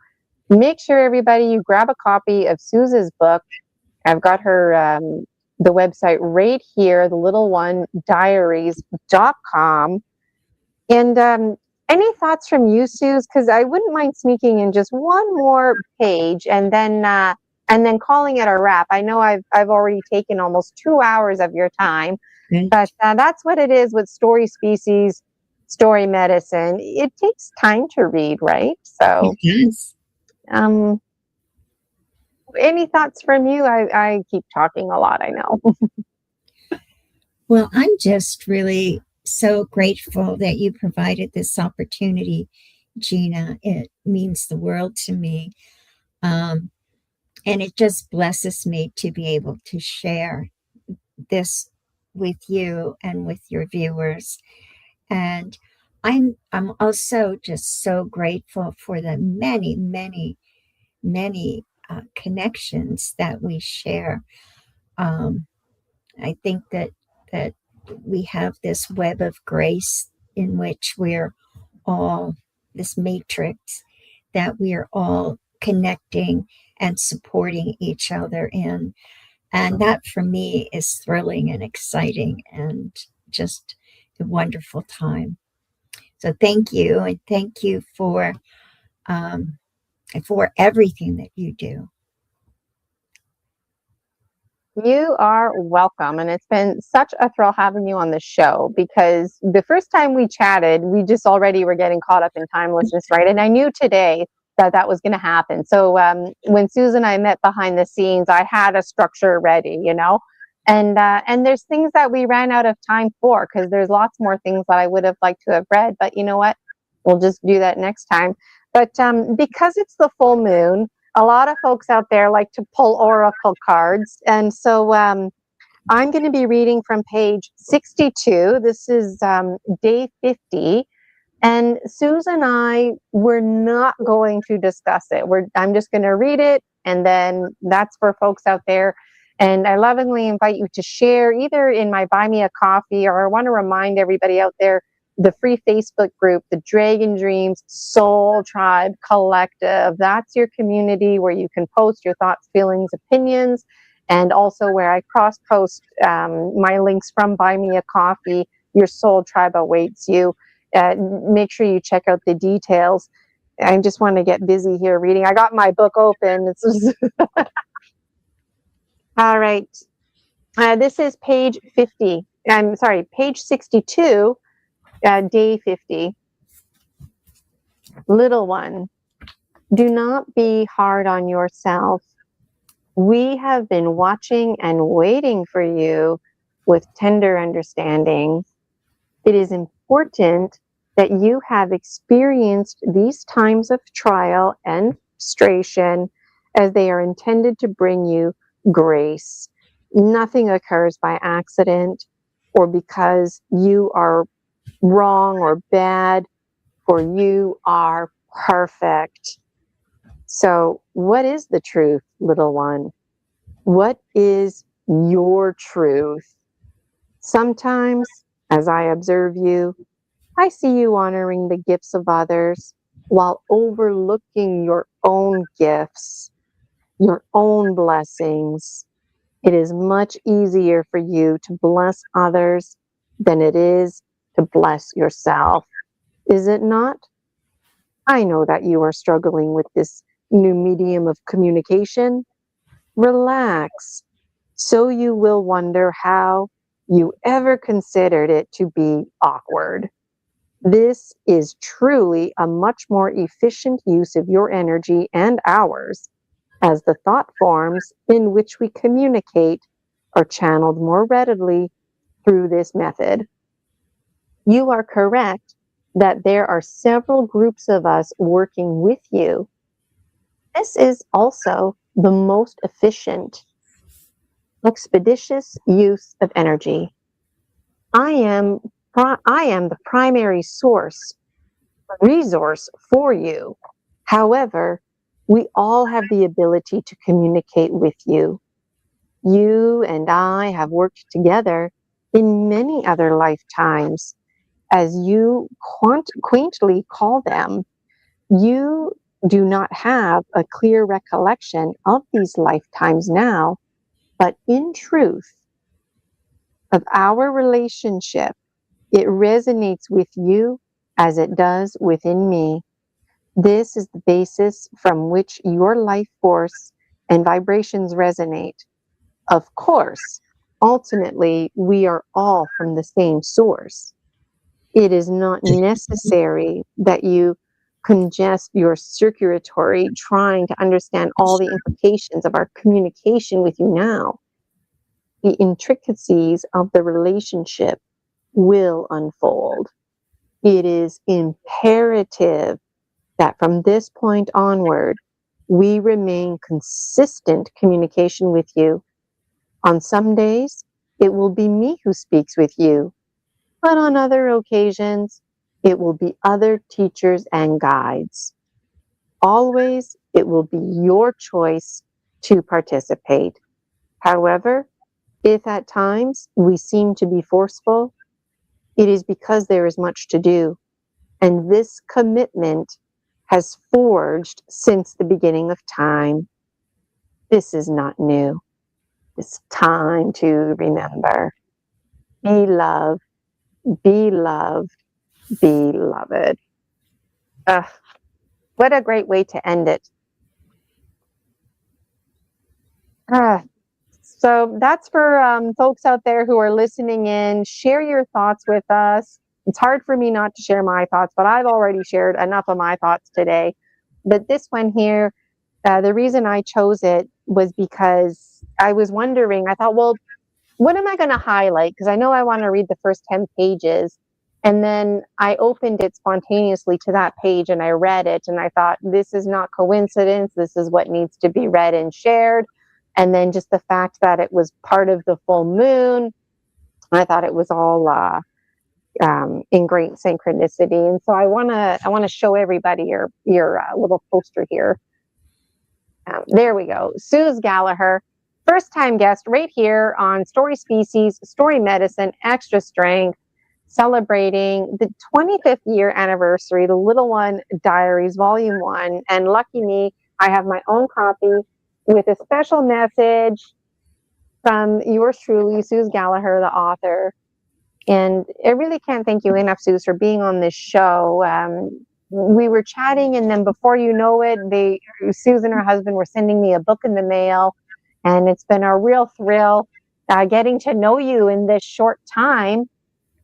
make sure, everybody, you grab a copy of Suz's book. I've got her, the website right here, the little one, diaries.com. And any thoughts from you, Suz? Because I wouldn't mind sneaking in just one more page and then calling it a wrap. I know I've already taken almost 2 hours of your time, but that's what it is with Story Species, Story Medicine. It takes time to read, right? So, Yes. Any thoughts from you? I keep talking a lot, I know. Well, I'm just really so grateful that you provided this opportunity, Gina. It means the world to me. And it just blesses me to be able to share this with you and with your viewers. And I'm also just so grateful for the many, many, many connections that we share. I think that we have this web of grace in which we're all, this matrix that we're all connecting and supporting each other in. And that for me is thrilling and exciting and just a wonderful time. So thank you, and thank you for everything that you do. You are welcome. And it's been such a thrill having you on the show, because the first time we chatted, we just already were getting caught up in timelessness, right? And I knew today that that was going to happen. So when Suz and I met behind the scenes, I had a structure ready, you know, and there's things that we ran out of time for, because there's lots more things that I would have liked to have read. But you know what? We'll just do that next time. But because it's the full moon, a lot of folks out there like to pull oracle cards. And so I'm going to be reading from page 62. This is day 50. And Suz and I, we're not going to discuss it. I'm just going to read it, and then that's for folks out there. And I lovingly invite you to share either in my Buy Me a Coffee, or I want to remind everybody out there, the free Facebook group, the Dragon Dreams Soul Tribe Collective. That's your community where you can post your thoughts, feelings, opinions, and also where I cross-post my links from Buy Me a Coffee. Your soul tribe awaits you. Make sure you check out the details. I just want to get busy here reading. I got my book open. All right. This is page 50. I'm sorry, page 62, day 50. Little one, do not be hard on yourself. We have been watching and waiting for you with tender understanding. It is important that you have experienced these times of trial and frustration, as they are intended to bring you grace. Nothing occurs by accident or because you are wrong or bad, for you are perfect. So, what is the truth, little one? What is your truth? Sometimes, as I observe you, I see you honoring the gifts of others while overlooking your own gifts, your own blessings. It is much easier for you to bless others than it is to bless yourself. Is it not? I know that you are struggling with this new medium of communication. Relax, so you will wonder how you ever considered it to be awkward. This is truly a much more efficient use of your energy and ours, as the thought forms in which we communicate are channeled more readily through this method. You are correct that there are several groups of us working with you. This is also the most efficient, expeditious use of energy. I am the primary resource for you. However, we all have the ability to communicate with you. You and I have worked together in many other lifetimes, as you quaintly call them. You do not have a clear recollection of these lifetimes now, but in truth, of our relationship, it resonates with you as it does within me. This is the basis from which your life force and vibrations resonate. Of course, ultimately, we are all from the same source. It is not necessary that you congest your circulatory trying to understand all the implications of our communication with you now. The intricacies of the relationship will unfold. It is imperative that from this point onward, we remain consistent communication with you. On some days, it will be me who speaks with you, but on other occasions, it will be other teachers and guides. Always, it will be your choice to participate. However, if at times we seem to be forceful, it is because there is much to do, and this commitment has forged since the beginning of time. This is not new. It's time to remember. Be loved, be loved, be loved. What a great way to end it. So that's for folks out there who are listening in. Share your thoughts with us. It's hard for me not to share my thoughts, but I've already shared enough of my thoughts today. But this one here, the reason I chose it was because I was wondering, I thought, well, what am I going to highlight? Because I know I want to read the first 10 pages. And then I opened it spontaneously to that page and I read it and I thought, this is not coincidence. This is what needs to be read and shared. And then just the fact that it was part of the full moon, I thought it was all in great synchronicity. And so I want to show everybody your little poster here. There we go. Suz Gallaher, first time guest right here on Story Species, Story Medicine, Extra Strength, celebrating the 25th year anniversary, the Little One Diaries, Volume 1. And lucky me, I have my own copy with a special message from yours truly, Suz Gallaher, the author. And I really can't thank you enough, Suz, for being on this show. We were chatting, and then before you know it, Suz and her husband were sending me a book in the mail, and it's been a real thrill getting to know you in this short time.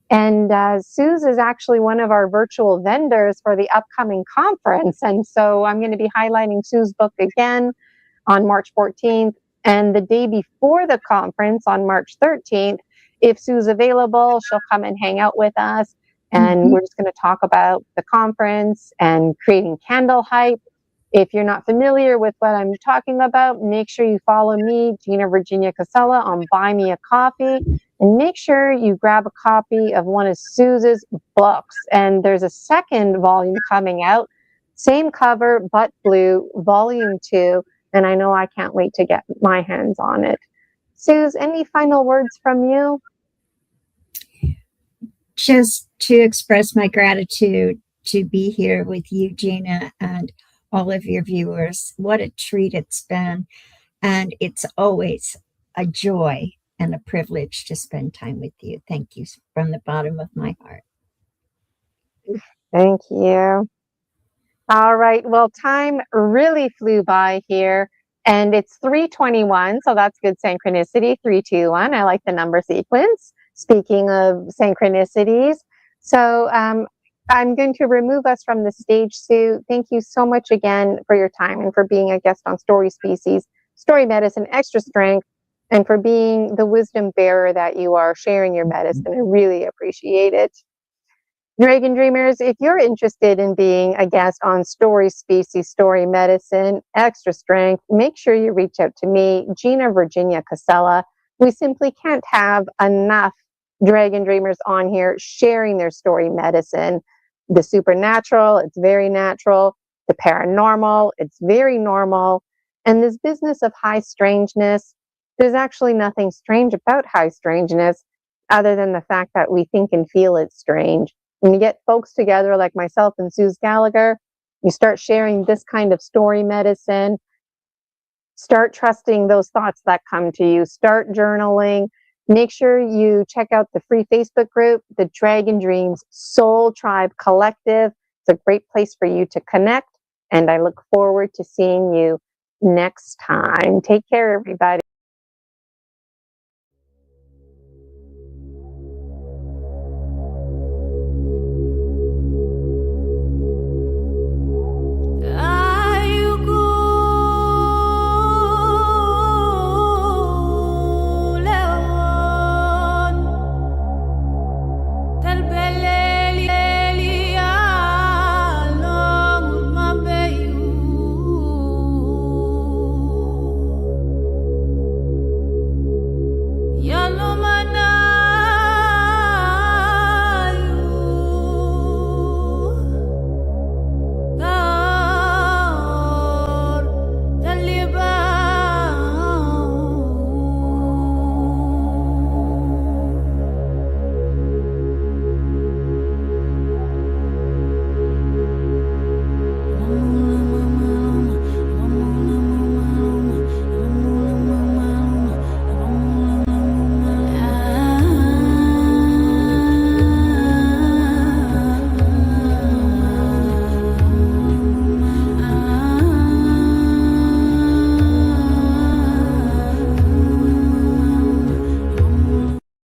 And Suz is actually one of our virtual vendors for the upcoming conference, and so I'm going to be highlighting Suz's book again on March 14th, and the day before the conference on March 13th. If Suz's available, she'll come and hang out with us. And we're just going to talk about the conference and creating candle hype. If you're not familiar with what I'm talking about, make sure you follow me, Gina Virginia Casella, on Buy Me a Coffee. And make sure you grab a copy of one of Suz's books. And there's a second volume coming out. Same cover, but blue, volume 2. And I know I can't wait to get my hands on it. Suz, any final words from you? Just to express my gratitude to be here with you, Gina, and all of your viewers. What a treat it's been. And it's always a joy and a privilege to spend time with you. Thank you from the bottom of my heart. Thank you. All right. Well, time really flew by here. And it's 3:21, so that's good synchronicity. 3, 2, 1. I like the number sequence. Speaking of synchronicities, so I'm going to remove us from the stage, Sue. Thank you so much again for your time and for being a guest on Story Species, Story Medicine, Extra Strength, and for being the wisdom bearer that you are, sharing your medicine. I really appreciate it. Dragon Dreamers, if you're interested in being a guest on Story Species, Story Medicine, Extra Strength, make sure you reach out to me, Gina Virginia Casella. We simply can't have enough Dragon Dreamers on here sharing their story medicine. The supernatural, it's very natural. The paranormal, it's very normal. And this business of high strangeness, there's actually nothing strange about high strangeness other than the fact that we think and feel it's strange. When you get folks together like myself and Suz Gallaher, you start sharing this kind of story medicine, start trusting those thoughts that come to you, start journaling. Make sure you check out the free Facebook group, the Dragon Dreams Soul Tribe Collective. It's a great place for you to connect, and I look forward to seeing you next time. Take care, everybody.